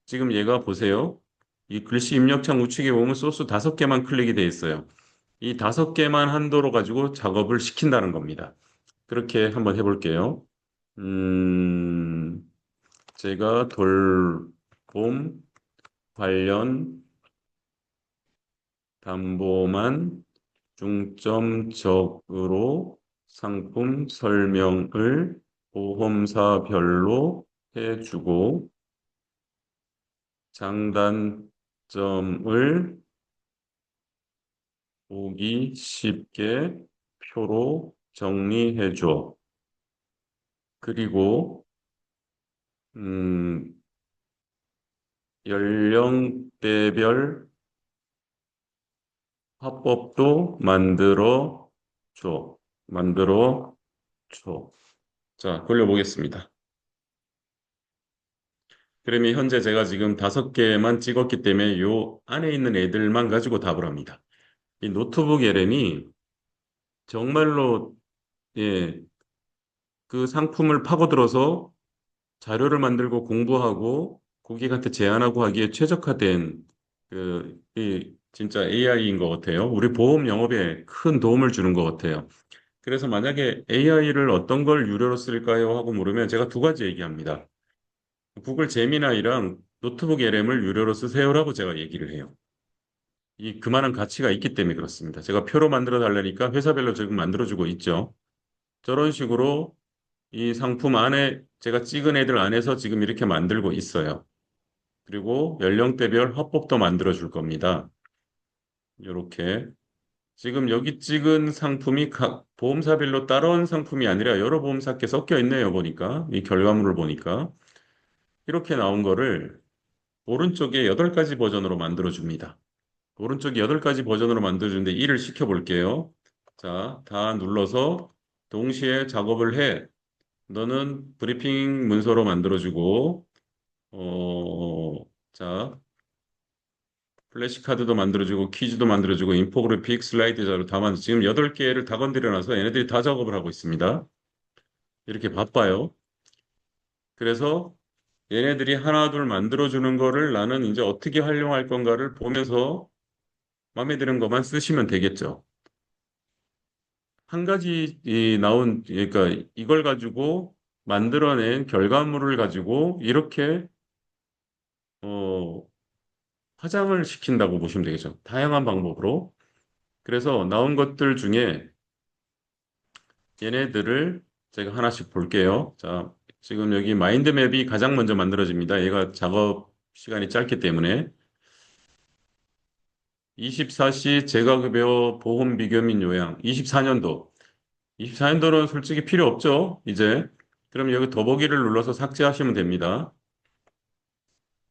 지금 얘가 보세요. 이 글씨 입력창 우측에 보면 소스 5개만 클릭이 돼 있어요. 이 5개만 한도로 가지고 작업을 시킨다는 겁니다. 그렇게 한번 해볼게요. 음, 제가 돌봄 관련 담보만 중점적으로 상품 설명을 보험사별로 해주고 장단점을 보기 쉽게 표로 정리해줘. 그리고 음, 연령대별 화법도 만들어 줘. 만들어 줘. 자, 돌려보겠습니다. 그러면 현재 제가 지금 5개만 찍었기 때문에 요 안에 있는 애들만 가지고 답을 합니다. 이 노트북 LM이 정말로 예, 그 상품을 파고들어서 자료를 만들고 공부하고 고객한테 제안하고 하기에 최적화된 진짜 AI인 것 같아요. 우리 보험 영업에 큰 도움을 주는 것 같아요. 그래서 만약에 AI를 어떤 걸 유료로 쓸까요? 하고 물으면 제가 2가지 얘기합니다. 구글 제미나이랑 노트북 LM을 유료로 쓰세요라고 제가 얘기를 해요. 그만한 가치가 있기 때문에 그렇습니다. 제가 표로 만들어 달라니까 회사별로 지금 만들어주고 있죠. 저런 식으로 이 상품 안에 제가 찍은 애들 안에서 지금 이렇게 만들고 있어요. 그리고 연령대별 화법도 만들어 줄 겁니다. 이렇게 지금 여기 찍은 상품이 각 보험사별로 따로온 상품이 아니라 여러 보험사께 섞여 있네요. 보니까 이 결과물을 보니까 이렇게 나온 거를 오른쪽에 8가지 버전으로 만들어 줍니다. 오른쪽에 8가지 버전으로 만들어 주는데 일을 시켜 볼게요. 자, 다 눌러서 동시에 작업을 해. 너는 브리핑 문서로 만들어주고, 자, 플래시카드도 만들어주고, 퀴즈도 만들어주고, 인포그래픽, 슬라이드 자료 다 만들어. 지금 8개를 다 건드려놔서 얘네들이 다 작업을 하고 있습니다. 이렇게 바빠요. 그래서 얘네들이 하나, 둘 만들어주는 거를 나는 이제 어떻게 활용할 건가를 보면서 마음에 드는 것만 쓰시면 되겠죠. 한 가지 그러니까 이걸 가지고 만들어낸 결과물을 가지고 이렇게, 어, 화장을 시킨다고 보시면 되겠죠. 다양한 방법으로. 그래서 나온 것들 중에 얘네들을 제가 하나씩 볼게요. 자, 지금 여기 마인드맵이 가장 먼저 만들어집니다. 얘가 작업 시간이 짧기 때문에 24시 재가급여 보험 비교 및 요양 24년도. 24년도는 솔직히 필요 없죠. 이제. 그럼 여기 더보기를 눌러서 삭제하시면 됩니다.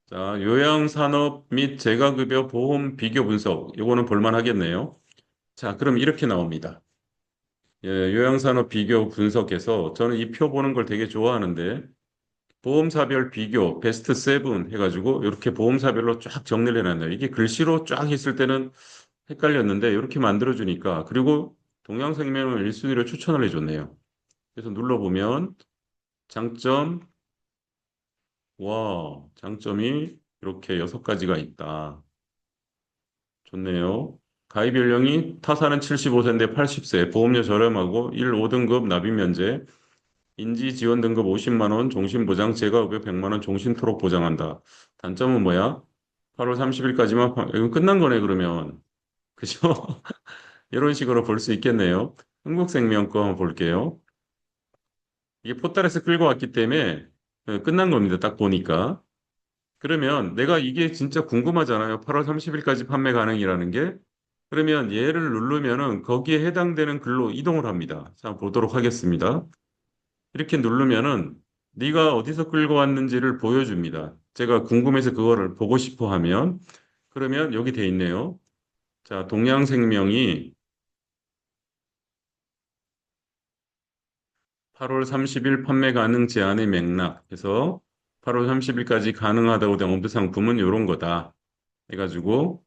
자, 요양산업 및 재가급여 보험 비교 분석. 요거는 볼만하겠네요. 자, 그럼 이렇게 나옵니다. 예, 요양산업 비교 분석해서 저는 이 표 보는 걸 되게 좋아하는데 보험사별 비교 베스트 7 해가지고 이렇게 보험사별로 쫙 정리를 해놨네요. 이게 글씨로 쫙 있을 때는 헷갈렸는데 이렇게 만들어주니까 그리고 동양생명을 1순위로 추천을 해줬네요. 그래서 눌러보면 장점, 와, 장점이 이렇게 6가지가 있다. 좋네요. 가입 연령이 타사는 75세인데 80세, 보험료 저렴하고 1, 5등급 납입 면제, 인지 지원 등급 50만 원, 종신 보장, 재가급여 100만 원, 종신토록 보장한다. 단점은 뭐야? 8월 30일까지만 이거 끝난 거네 그러면. 그죠? 이런 식으로 볼 수 있겠네요. 흥국생명 거 한번 볼게요. 이게 포탈에서 끌고 왔기 때문에 끝난 겁니다. 딱 보니까. 그러면 내가 이게 진짜 궁금하잖아요. 8월 30일까지 판매 가능이라는 게. 그러면 얘를 누르면은 거기에 해당되는 글로 이동을 합니다. 자, 보도록 하겠습니다. 이렇게 누르면은 네가 어디서 끌고 왔는지를 보여줍니다. 제가 궁금해서 그거를 보고 싶어 하면 그러면 여기 돼 있네요. 자, 동양생명이 8월 30일 판매 가능 제한의 맥락 해서 8월 30일까지 가능하다고 된 엄수 상품은 이런 거다. 해가지고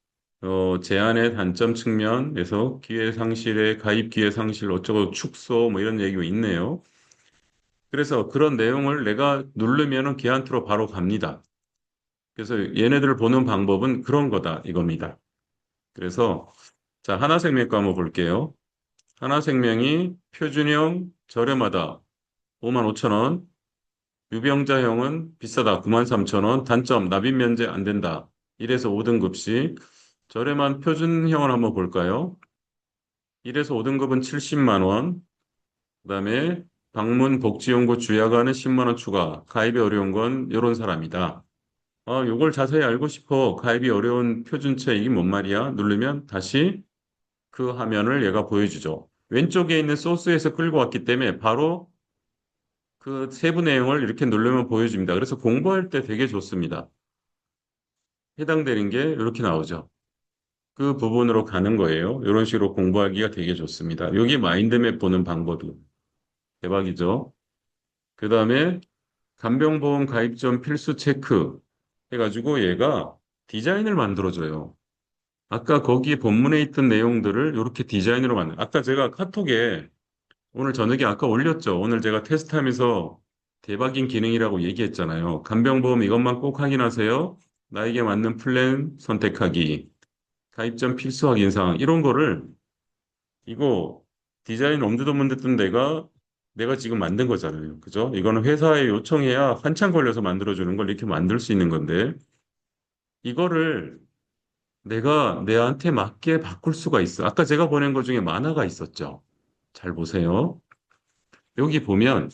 제한의 단점 측면에서 기회 상실의 가입 기회 상실 어쩌고 축소 뭐 이런 얘기가 있네요. 그래서 그런 내용을 내가 누르면은 걔한테로 바로 갑니다. 그래서 얘네들을 보는 방법은 그런 거다 이겁니다. 그래서 자 하나생명 거 한번 볼게요. 하나생명이 표준형 저렴하다 5만 5천 원, 유병자형은 비싸다 9만 3천 원, 단점 납입 면제 안 된다 1에서 5등급씩 저렴한 표준형을 한번 볼까요? 1에서 5등급은 70만 원, 그다음에 방문 복지연구 주야간은 10만 원 추가, 가입이 어려운 건 이런 사람이다. 요걸 자세히 알고 싶어. 가입이 어려운 표준체 이게 뭔 말이야? 누르면 다시 그 화면을 얘가 보여주죠. 왼쪽에 있는 소스에서 끌고 왔기 때문에 바로 그 세부 내용을 이렇게 누르면 보여줍니다. 그래서 공부할 때 되게 좋습니다. 해당되는 게 이렇게 나오죠. 그 부분으로 가는 거예요. 이런 식으로 공부하기가 되게 좋습니다. 여기 마인드맵 보는 방법이 대박이죠. 그 다음에 간병보험 가입 전 필수 체크 해가지고 얘가 디자인을 만들어줘요. 아까 거기 본문에 있던 내용들을 이렇게 디자인으로 아까 제가 카톡에 오늘 저녁에 아까 올렸죠. 오늘 제가 테스트하면서 대박인 기능이라고 얘기했잖아요. 간병보험 이것만 꼭 확인하세요. 나에게 맞는 플랜 선택하기, 가입 전 필수 확인 사항 이런 거를 이거 디자인 엄두도 못 냈던 내가 지금 만든 거잖아요. 그죠? 이거는 회사에 요청해야 한참 걸려서 만들어주는 걸 이렇게 만들 수 있는 건데 이거를 내가 내한테 맞게 바꿀 수가 있어. 아까 제가 보낸 것 중에 만화가 있었죠. 잘 보세요. 여기 보면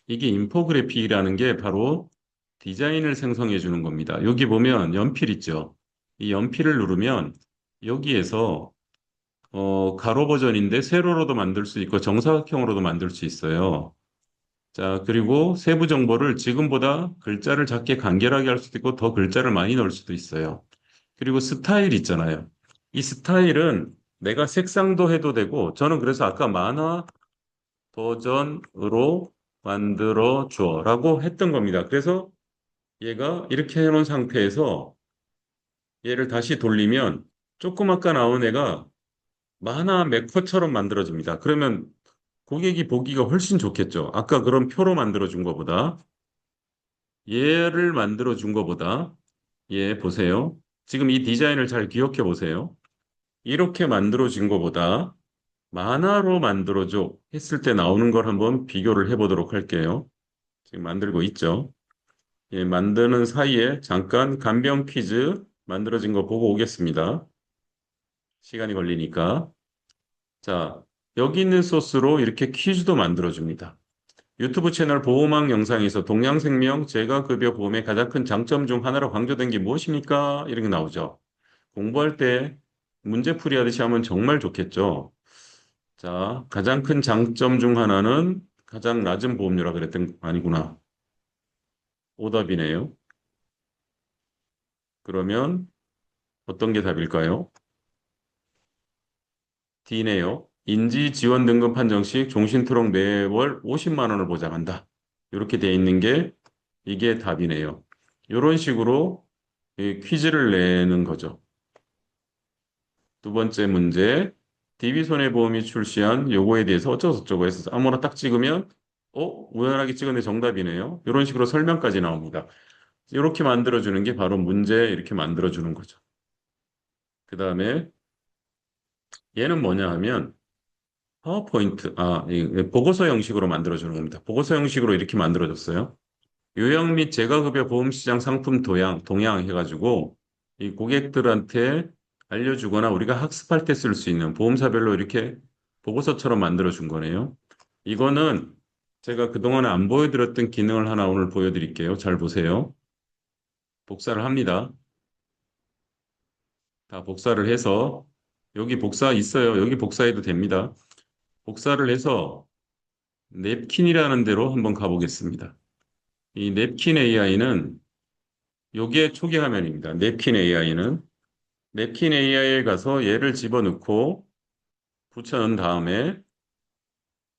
이게 인포그래픽이라는 게 바로 디자인을 생성해 주는 겁니다. 여기 보면 연필 있죠. 이 연필을 누르면 여기에서 가로 버전인데 세로로도 만들 수 있고 정사각형으로도 만들 수 있어요. 자, 그리고 세부 정보를 지금보다 글자를 작게 간결하게 할 수도 있고 더 글자를 많이 넣을 수도 있어요. 그리고 스타일 있잖아요. 이 스타일은 내가 색상도 해도 되고 저는 그래서 아까 만화 버전으로 만들어 줘라고 했던 겁니다. 그래서 얘가 이렇게 해놓은 상태에서 얘를 다시 돌리면 조금 아까 나온 애가 만화 메커처럼 만들어집니다. 그러면 고객이 보기가 훨씬 좋겠죠. 아까 그런 표로 만들어준 것보다 얘를 만들어준 것보다 얘 보세요. 지금 이 디자인을 잘 기억해 보세요. 이렇게 만들어진 것보다 만화로 만들어줘 했을 때 나오는 걸 한번 비교를 해보도록 할게요. 지금 만들고 있죠. 예, 만드는 사이에 잠깐 간병 퀴즈 만들어진 거 보고 오겠습니다. 시간이 걸리니까. 자, 여기 있는 소스로 이렇게 퀴즈도 만들어줍니다. 유튜브 채널 보호막 영상에서 동양생명 재가급여 보험의 가장 큰 장점 중 하나로 강조된 게 무엇입니까? 이런 게 나오죠. 공부할 때 문제풀이 하듯이 하면 정말 좋겠죠. 자, 가장 큰 장점 중 하나는 가장 낮은 보험료라 그랬던, 아니구나. 오답이네요. 그러면 어떤 게 답일까요? D네요. 인지 지원 등급 판정 시 종신트럭 매월 50만 원을 보장한다. 이렇게 돼 있는 게 이게 답이네요. 이런 식으로 이 퀴즈를 내는 거죠. 두 번째 문제. DB손해보험이 출시한 요거에 대해서 어쩌고저쩌고 해서 아무나 딱 찍으면 우연하게 찍었는데 정답이네요. 이런 식으로 설명까지 나옵니다. 이렇게 만들어주는 게 바로 문제 이렇게 만들어주는 거죠. 그 다음에 얘는 뭐냐 하면 파워포인트, 보고서 형식으로 만들어주는 겁니다. 보고서 형식으로 이렇게 만들어졌어요. 요약 및 재가급여 보험시장 상품 동향 해가지고 이 고객들한테 알려주거나 우리가 학습할 때 쓸 수 있는 보험사별로 이렇게 보고서처럼 만들어준 거네요. 이거는 제가 그동안에 안 보여드렸던 기능을 하나 오늘 보여드릴게요. 잘 보세요. 복사를 합니다. 다 복사를 해서 여기 복사 있어요. 여기 복사해도 됩니다. 복사를 해서 냅킨이라는 데로 한번 가보겠습니다. 이 냅킨 AI는 요게 초기 화면입니다. 냅킨 AI에 가서 얘를 집어넣고 붙여넣은 다음에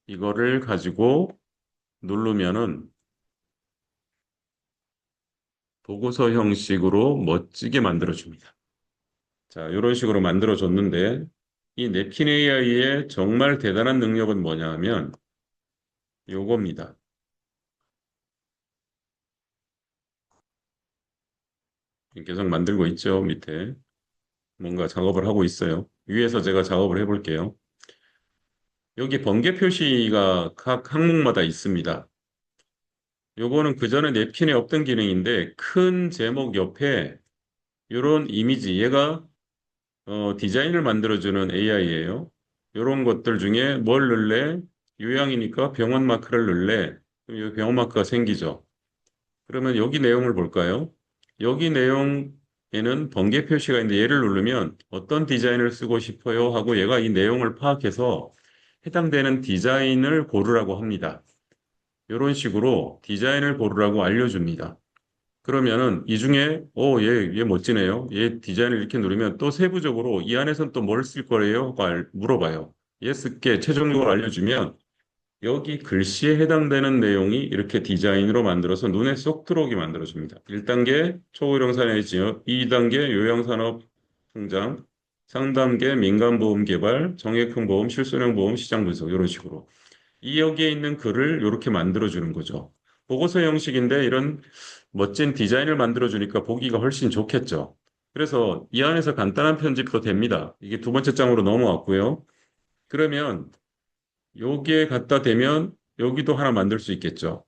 이거를 가지고 누르면은 보고서 형식으로 멋지게 만들어줍니다. 자, 이런 식으로 만들어줬는데 이 냅킨 AI의 정말 대단한 능력은 뭐냐 하면 요겁니다. 계속 만들고 있죠, 밑에. 뭔가 작업을 하고 있어요. 위에서 제가 작업을 해볼게요. 여기 번개 표시가 각 항목마다 있습니다. 요거는 그전에 냅킨에 없던 기능인데 큰 제목 옆에 이런 이미지, 얘가 디자인을 만들어주는 AI예요. 이런 것들 중에 뭘 넣을래? 요양이니까 병원 마크를 넣을래? 그럼 이 병원 마크가 생기죠. 그러면 여기 내용을 볼까요? 여기 내용에는 번개 표시가 있는데 얘를 누르면 어떤 디자인을 쓰고 싶어요 하고 얘가 이 내용을 파악해서 해당되는 디자인을 고르라고 합니다. 이런 식으로 디자인을 고르라고 알려줍니다. 그러면은 이 중에 얘 멋지네요. 얘 디자인을 이렇게 누르면 또 세부적으로 이 안에선 또 뭘 쓸 거예요? 하고 물어봐요. 얘 쓸게 최종적으로 알려주면 여기 글씨에 해당되는 내용이 이렇게 디자인으로 만들어서 눈에 쏙 들어오게 만들어줍니다. 1단계 초고령산업 지역, 2단계 요양산업 성장, 3단계 민간보험 개발, 정액형 보험, 실손형 보험 시장 분석 이런 식으로. 이 여기에 있는 글을 이렇게 만들어주는 거죠. 보고서 형식인데 이런 멋진 디자인을 만들어주니까 보기가 훨씬 좋겠죠. 그래서 이 안에서 간단한 편집도 됩니다. 이게 두 번째 장으로 넘어왔고요. 그러면 여기에 갖다 대면 여기도 하나 만들 수 있겠죠.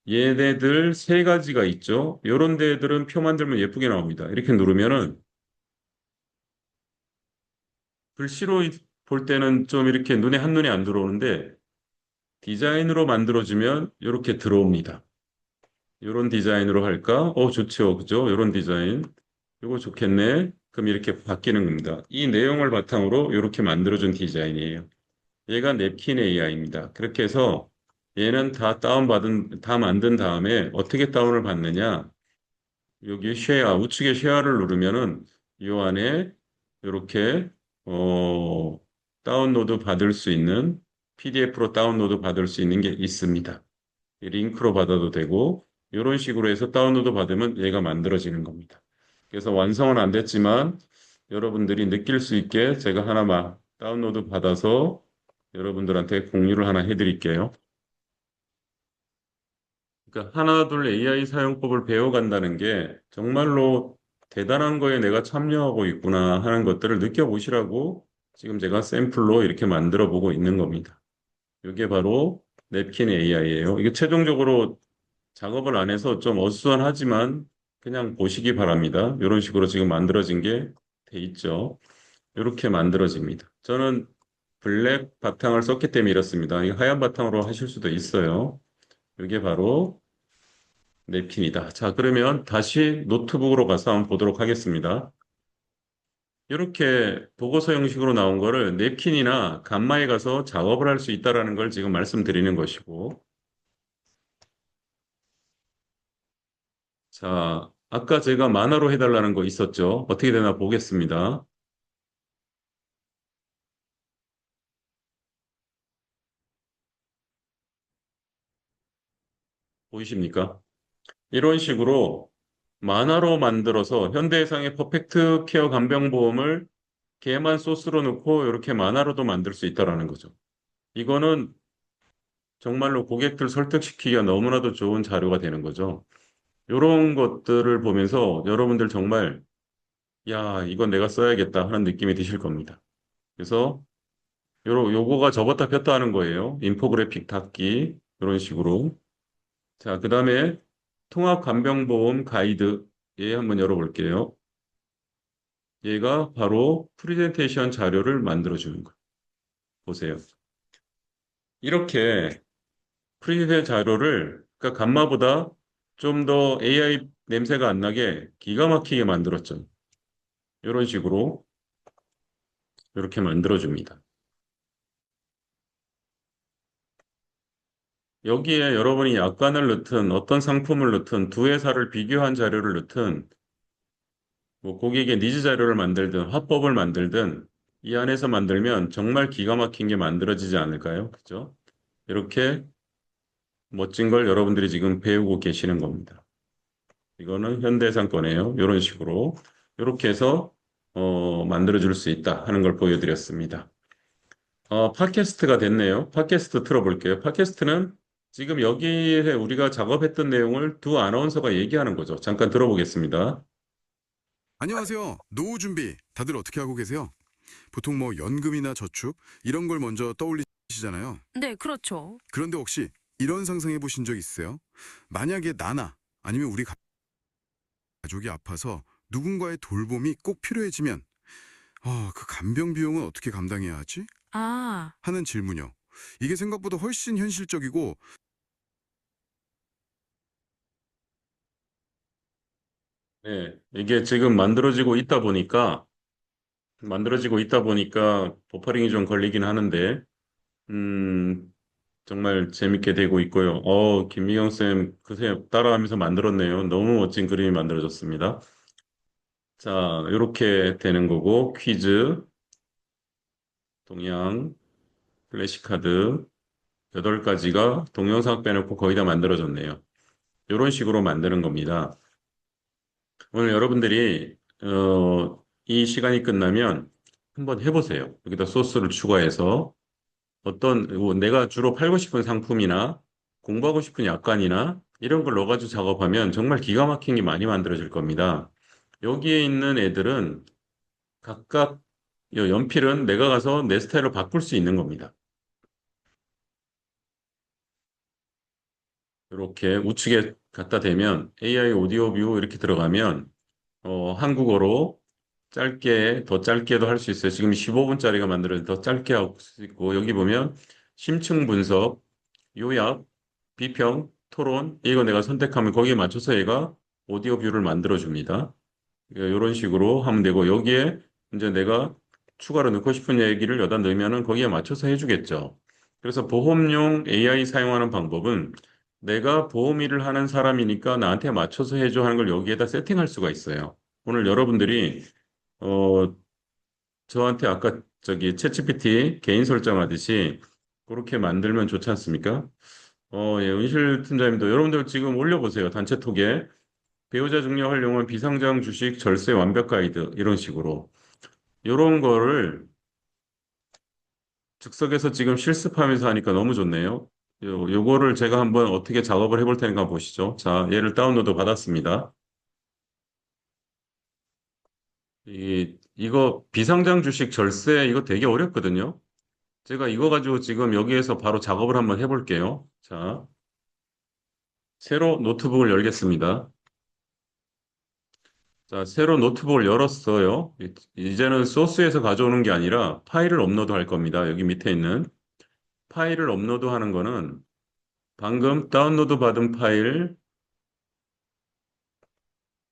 얘네들 세 가지가 있죠. 요런 데들은 표 만들면 예쁘게 나옵니다. 이렇게 누르면은 글씨로 볼 때는 좀 이렇게 눈에 한눈에 안 들어오는데 디자인으로 만들어주면 이렇게 들어옵니다. 이런 디자인으로 할까? 좋죠. 그죠? 이런 디자인. 이거 좋겠네. 그럼 이렇게 바뀌는 겁니다. 이 내용을 바탕으로 이렇게 만들어준 디자인이에요. 얘가 냅킨 AI입니다. 그렇게 해서 얘는 다 만든 다음에 어떻게 다운을 받느냐? 여기 우측에 쉐어를 누르면은 이 안에 이렇게, 어, 다운로드 받을 수 있는, PDF로 다운로드 받을 수 있는 게 있습니다. 이 링크로 받아도 되고, 이런 식으로 해서 다운로드 받으면 얘가 만들어지는 겁니다. 그래서 완성은 안 됐지만 여러분들이 느낄 수 있게 제가 하나만 다운로드 받아서 여러분들한테 공유를 하나 해드릴게요. 그러니까 하나둘 AI 사용법을 배워간다는 게 정말로 대단한 거에 내가 참여하고 있구나 하는 것들을 느껴보시라고 지금 제가 샘플로 이렇게 만들어 보고 있는 겁니다. 이게 바로 냅킨 AI예요. 이게 최종적으로 작업을 안 해서 좀 어수선하지만 그냥 보시기 바랍니다. 이런 식으로 지금 만들어진 게 돼 있죠. 이렇게 만들어집니다. 저는 블랙 바탕을 썼기 때문에 이렇습니다. 이 하얀 바탕으로 하실 수도 있어요. 이게 바로 냅킨이다. 자, 그러면 다시 노트북으로 가서 한번 보도록 하겠습니다. 이렇게 보고서 형식으로 나온 거를 냅킨이나 간마에 가서 작업을 할 수 있다는 걸 지금 말씀드리는 것이고, 자, 아까 제가 만화로 해달라는 거 있었죠? 어떻게 되나 보겠습니다. 보이십니까? 이런 식으로 만화로 만들어서 현대해상의 퍼펙트 케어 간병보험을 걔만 소스로 넣고 이렇게 만화로도 만들 수 있다는 거죠. 이거는 정말로 고객들 설득시키기가 너무나도 좋은 자료가 되는 거죠. 이런 것들을 보면서 여러분들 정말 야, 이건 내가 써야겠다 하는 느낌이 드실 겁니다. 그래서 요거가 접었다 폈다 하는 거예요. 인포그래픽 닫기. 이런 식으로. 자, 그 다음에 통합간병보험 가이드. 얘 한번 열어볼게요. 얘가 바로 프레젠테이션 자료를 만들어주는 거. 보세요. 이렇게 프리셋 자료를 그러니까 감마보다 좀 더 AI 냄새가 안 나게 기가 막히게 만들었죠. 이런 식으로 이렇게 만들어줍니다. 여기에 여러분이 약관을 넣든 어떤 상품을 넣든 두 회사를 비교한 자료를 넣든 뭐 고객의 니즈 자료를 만들든 화법을 만들든 이 안에서 만들면 정말 기가 막힌 게 만들어지지 않을까요? 그죠? 이렇게 멋진 걸 여러분들이 지금 배우고 계시는 겁니다. 이거는 현대해상 거네요. 이런 식으로 이렇게 해서 만들어줄 수 있다 하는 걸 보여드렸습니다. 팟캐스트가 됐네요. 팟캐스트 틀어볼게요. 팟캐스트는 지금 여기에 우리가 작업했던 내용을 두 아나운서가 얘기하는 거죠. 잠깐 들어보겠습니다. 안녕하세요. 노후 준비 다들 어떻게 하고 계세요? 보통 뭐 연금이나 저축 이런 걸 먼저 떠올리시잖아요. 네, 그렇죠. 그런데 혹시 이런 상상해 보신 적 있으세요? 만약에 나나 아니면 우리 가족이 아파서 누군가의 돌봄이 꼭 필요해지면 그 간병 비용은 어떻게 감당해야 하지? 아, 하는 질문이요. 이게 생각보다 훨씬 현실적이고 네, 이게 지금 만들어지고 있다 보니까 버퍼링이 좀 걸리긴 하는데, 음, 정말 재밌게 되고 있고요. 김미경 쌤, 그새 따라하면서 만들었네요. 너무 멋진 그림이 만들어졌습니다. 자, 이렇게 되는 거고, 퀴즈, 동양, 플래시카드, 8가지가 동영상 빼놓고 거의 다 만들어졌네요. 이런 식으로 만드는 겁니다. 오늘 여러분들이, 이 시간이 끝나면 한번 해보세요. 여기다 소스를 추가해서 내가 주로 팔고 싶은 상품이나 공부하고 싶은 약관이나 이런 걸 넣어가지고 작업하면 정말 기가 막힌 게 많이 만들어질 겁니다. 여기에 있는 애들은 각각 연필은 내가 가서 내 스타일로 바꿀 수 있는 겁니다. 이렇게 우측에 갖다 대면 AI 오디오 뷰 이렇게 들어가면 한국어로 짧게 더 짧게도 할 수 있어요. 지금 15분짜리가 만들어서 더 짧게 할 수 있고 여기 보면 심층 분석, 요약, 비평, 토론 이거 내가 선택하면 거기에 맞춰서 얘가 오디오 뷰를 만들어 줍니다. 이런 식으로 하면 되고 여기에 이제 내가 추가로 넣고 싶은 얘기를 여기다 넣으면은 거기에 맞춰서 해주겠죠. 그래서 보험용 AI 사용하는 방법은 내가 보험 일을 하는 사람이니까 나한테 맞춰서 해줘 하는 걸 여기에다 세팅할 수가 있어요. 오늘 여러분들이 어 저한테 아까 저기 챗GPT 개인 설정하듯이 그렇게 만들면 좋지 않습니까? 예, 은실 팀장님도 여러분들 지금 올려보세요. 단체톡에 배우자 증여 활용은 비상장 주식 절세 완벽 가이드 이런 식으로 이런 거를 즉석에서 지금 실습하면서 하니까 너무 좋네요. 요거를 제가 한번 어떻게 작업을 해볼 테니까 보시죠. 자, 얘를 다운로드 받았습니다. 이거 비상장 주식 절세 이거 되게 어렵거든요. 제가 이거 가지고 지금 여기에서 바로 작업을 한번 해볼게요. 자, 새로 노트북을 열겠습니다. 자, 새로 노트북을 열었어요. 이제는 소스에서 가져오는 게 아니라 파일을 업로드 할 겁니다. 여기 밑에 있는 파일을 업로드 하는 거는 방금 다운로드 받은 파일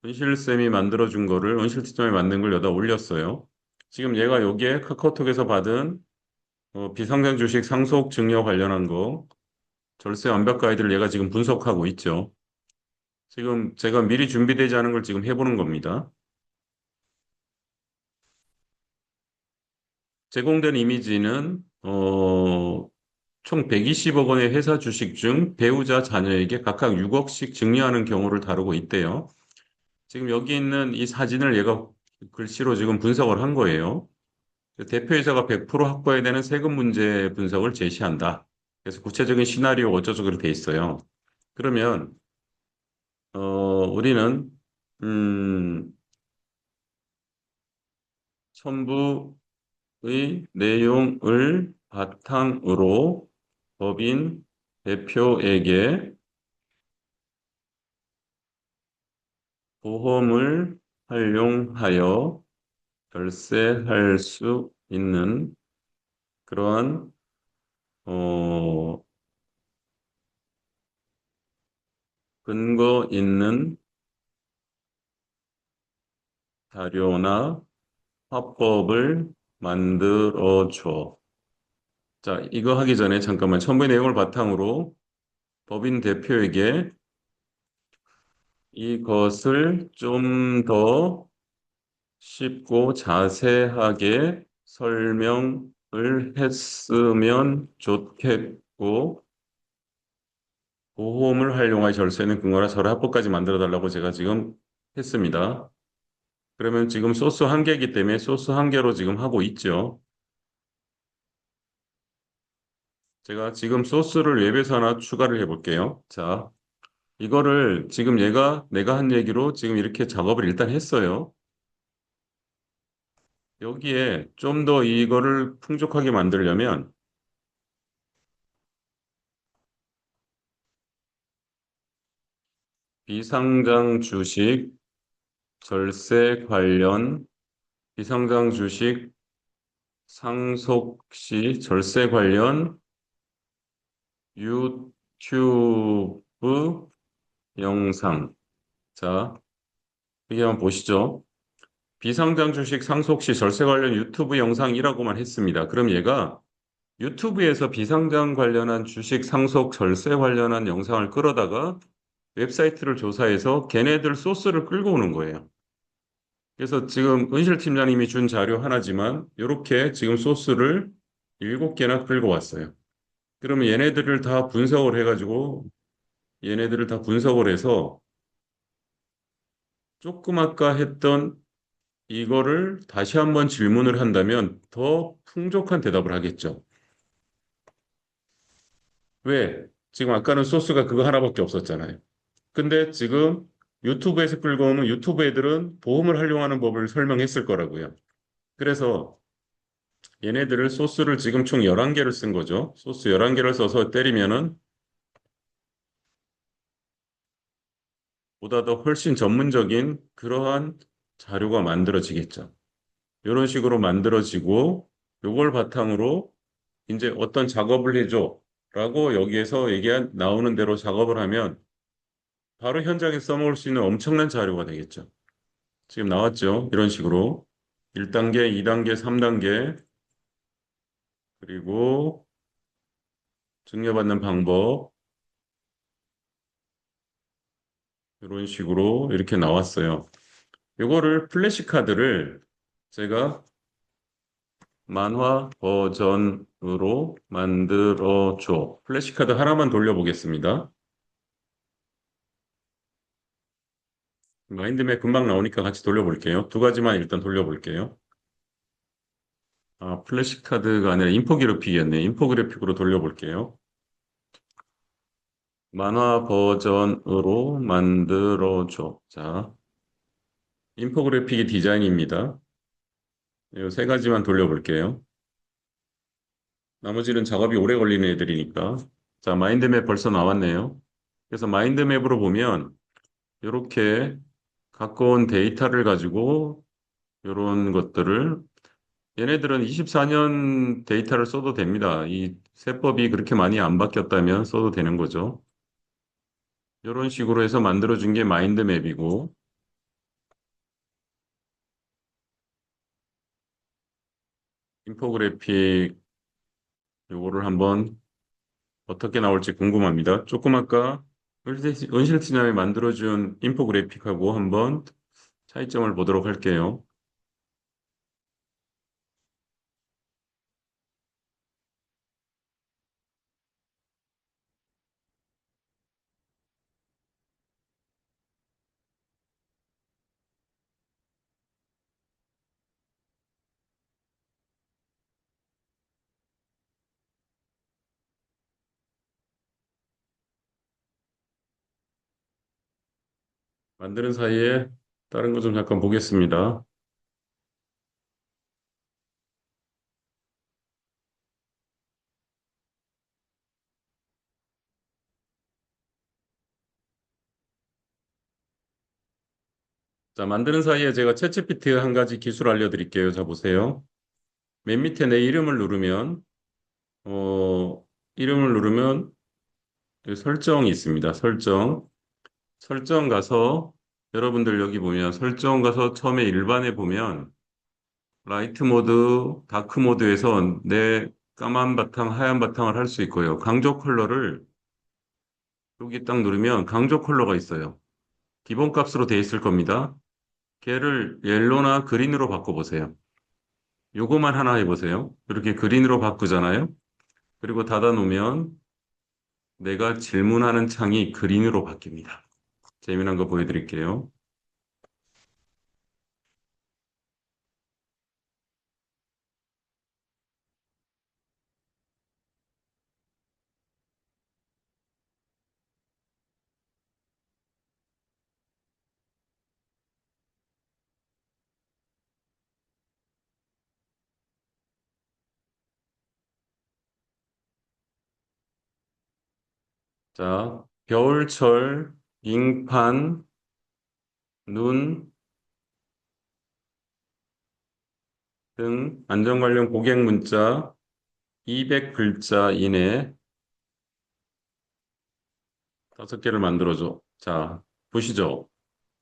은실쌤이 만들어준 거를 은실팀장이 만든 걸 여기다 올렸어요. 지금 얘가 여기에 카카오톡에서 받은 비상장 주식 상속 증여 관련한 거 절세 완벽 가이드를 얘가 지금 분석하고 있죠. 지금 제가 미리 준비되지 않은 걸 지금 해보는 겁니다. 제공된 이미지는 총 120억 원의 회사 주식 중 배우자 자녀에게 각각 6억씩 증여하는 경우를 다루고 있대요. 지금 여기 있는 이 사진을 얘가 글씨로 지금 분석을 한 거예요. 대표이사가 100% 확보해야 되는 세금 문제 분석을 제시한다. 그래서 구체적인 시나리오 어쩌고저쩌고 돼 있어요. 그러면 우리는 음, 첨부의 내용을 바탕으로 법인 대표에게 보험을 활용하여 결세할 수 있는 그러한 어, 근거 있는 자료나 화법을 만들어줘. 자, 이거 하기 전에 잠깐만 첨부의 내용을 바탕으로 법인 대표에게 이것을 좀 더 쉽고 자세하게 설명을 했으면 좋겠고, 보험을 활용하여 절세는 근거나 절하 합법까지 만들어 달라고 제가 지금 했습니다. 그러면 지금 소스 한 개이기 때문에 소스 한 개로 지금 하고 있죠. 제가 지금 소스를 웹에서 하나 추가를 해볼게요. 자, 이거를 지금 내가 한 얘기로 지금 이렇게 작업을 일단 했어요. 여기에 좀 더 이거를 풍족하게 만들려면 비상장 주식 절세 관련 비상장 주식 상속 시 절세 관련 유튜브 영상. 자, 여기 한번 보시죠. 비상장 주식 상속 시 절세 관련 유튜브 영상이라고만 했습니다. 그럼 얘가 유튜브에서 비상장 관련한 주식 상속 절세 관련한 영상을 끌어다가 웹사이트를 조사해서 걔네들 소스를 끌고 오는 거예요. 그래서 지금 은실 팀장님이 준 자료 하나지만 이렇게 지금 소스를 7개나 끌고 왔어요. 그러면 얘네들을 다 분석을 해서 조금 아까 했던 이거를 다시 한번 질문을 한다면 더 풍족한 대답을 하겠죠. 왜? 지금 아까는 소스가 그거 하나밖에 없었잖아요. 근데 지금 유튜브에서 끌고 오면 유튜브 애들은 보험을 활용하는 법을 설명했을 거라고요. 그래서 얘네들을 소스를 지금 총 11개를 쓴 거죠. 소스 11개를 써서 때리면은 보다 더 훨씬 전문적인 그러한 자료가 만들어지겠죠. 이런 식으로 만들어지고 요걸 바탕으로 이제 어떤 작업을 해줘 라고 여기에서 나오는 대로 작업을 하면 바로 현장에 써먹을 수 있는 엄청난 자료가 되겠죠. 지금 나왔죠. 이런 식으로 1단계, 2단계, 3단계 그리고 증여받는 방법 이런 식으로 이렇게 나왔어요. 요거를 플래시카드를 제가 만화 버전으로 만들어줘. 플래시카드 하나만 돌려보겠습니다. 마인드맵 금방 나오니까 같이 돌려볼게요. 두 가지만 일단 돌려볼게요. 아, 플래시카드가 아니라 인포그래픽이었네. 인포그래픽으로 돌려볼게요. 만화 버전으로 만들어줘. 자, 인포그래픽이 디자인입니다. 이 세 가지만 돌려볼게요. 나머지는 작업이 오래 걸리는 애들이니까. 자, 마인드맵 벌써 나왔네요. 그래서 마인드맵으로 보면 이렇게 갖고 온 데이터를 가지고 이런 것들을 얘네들은 24년 데이터를 써도 됩니다. 이 세법이 그렇게 많이 안 바뀌었다면 써도 되는 거죠. 이런 식으로 해서 만들어준 게 마인드맵이고 인포그래픽 요거를 한번 어떻게 나올지 궁금합니다. 조금 아까 은실티남이 만들어준 인포그래픽하고 한번 차이점을 보도록 할게요. 만드는 사이에 다른 거 좀 잠깐 보겠습니다. 자, 만드는 사이에 제가 챗GPT 한 가지 기술 알려드릴게요. 자, 보세요. 맨 밑에 내 어, 이름을 누르면 여기 설정이 있습니다. 설정 가서 여러분들 여기 보면 설정 가서 처음에 일반에 보면 라이트 모드, 다크 모드에서 내 까만 바탕, 하얀 바탕을 할 수 있고요. 강조 컬러를 여기 딱 누르면 강조 컬러가 있어요. 기본 값으로 돼 있을 겁니다. 걔를 옐로나 그린으로 바꿔보세요. 요거만 하나 해보세요. 이렇게 그린으로 바꾸잖아요. 그리고 닫아놓으면 내가 질문하는 창이 그린으로 바뀝니다. 재미난 거 보여드릴게요. 자, 겨울철, 빙판, 눈 등 안전 관련 고객 문자 200글자 이내 5개를 만들어줘. 자, 보시죠.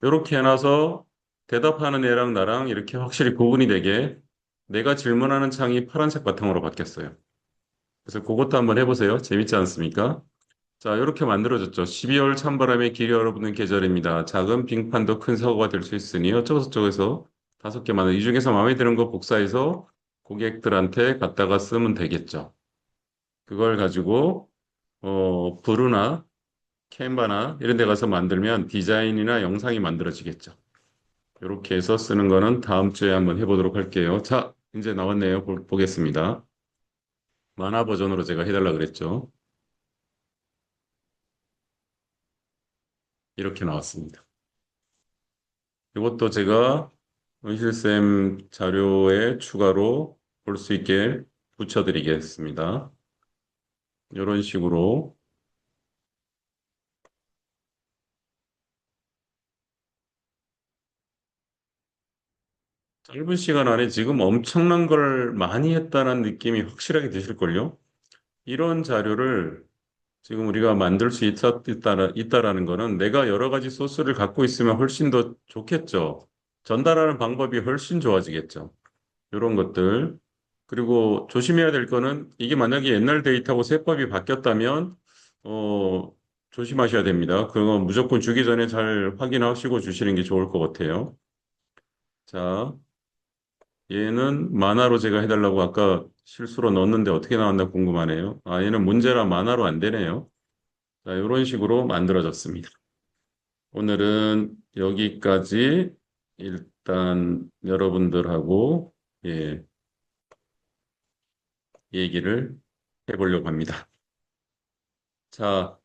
이렇게 해놔서 대답하는 애랑 나랑 이렇게 확실히 구분이 되게 내가 질문하는 창이 파란색 바탕으로 바뀌었어요. 그래서 그것도 한번 해보세요. 재밌지 않습니까? 자, 이렇게 만들어졌죠. 12월 찬바람에 길이 얼어붙는 계절입니다. 작은 빙판도 큰 사고가 될 수 있으니 어쩌고저쩌고해서 5개 만들. 이 중에서 마음에 드는 거 복사해서 고객들한테 갖다가 쓰면 되겠죠. 그걸 가지고 브루나 캔바나 이런 데 가서 만들면 디자인이나 영상이 만들어지겠죠. 이렇게 해서 쓰는 거는 다음 주에 한번 해보도록 할게요. 자, 이제 나왔네요. 보겠습니다. 만화 버전으로 제가 해달라 그랬죠. 이렇게 나왔습니다. 이것도 제가 은실쌤 자료에 추가로 볼 수 있게 붙여드리겠습니다. 이런 식으로 짧은 시간 안에 지금 엄청난 걸 많이 했다는 느낌이 확실하게 드실걸요? 이런 자료를 지금 우리가 만들 수 있다라는 거는 내가 여러 가지 소스를 갖고 있으면 훨씬 더 좋겠죠. 전달하는 방법이 훨씬 좋아지겠죠. 이런 것들. 그리고 조심해야 될 거는 이게 만약에 옛날 데이터하고 세법이 바뀌었다면, 어, 조심하셔야 됩니다. 그건 무조건 주기 전에 잘 확인하시고 주시는 게 좋을 것 같아요. 자, 얘는 만화로 제가 해달라고 아까 실수로 넣었는데 어떻게 나왔나 궁금하네요. 아, 얘는 문제라 만화로 안 되네요. 자, 이런 식으로 만들어졌습니다. 오늘은 여기까지 일단 여러분들하고 예, 얘기를 해보려고 합니다. 자,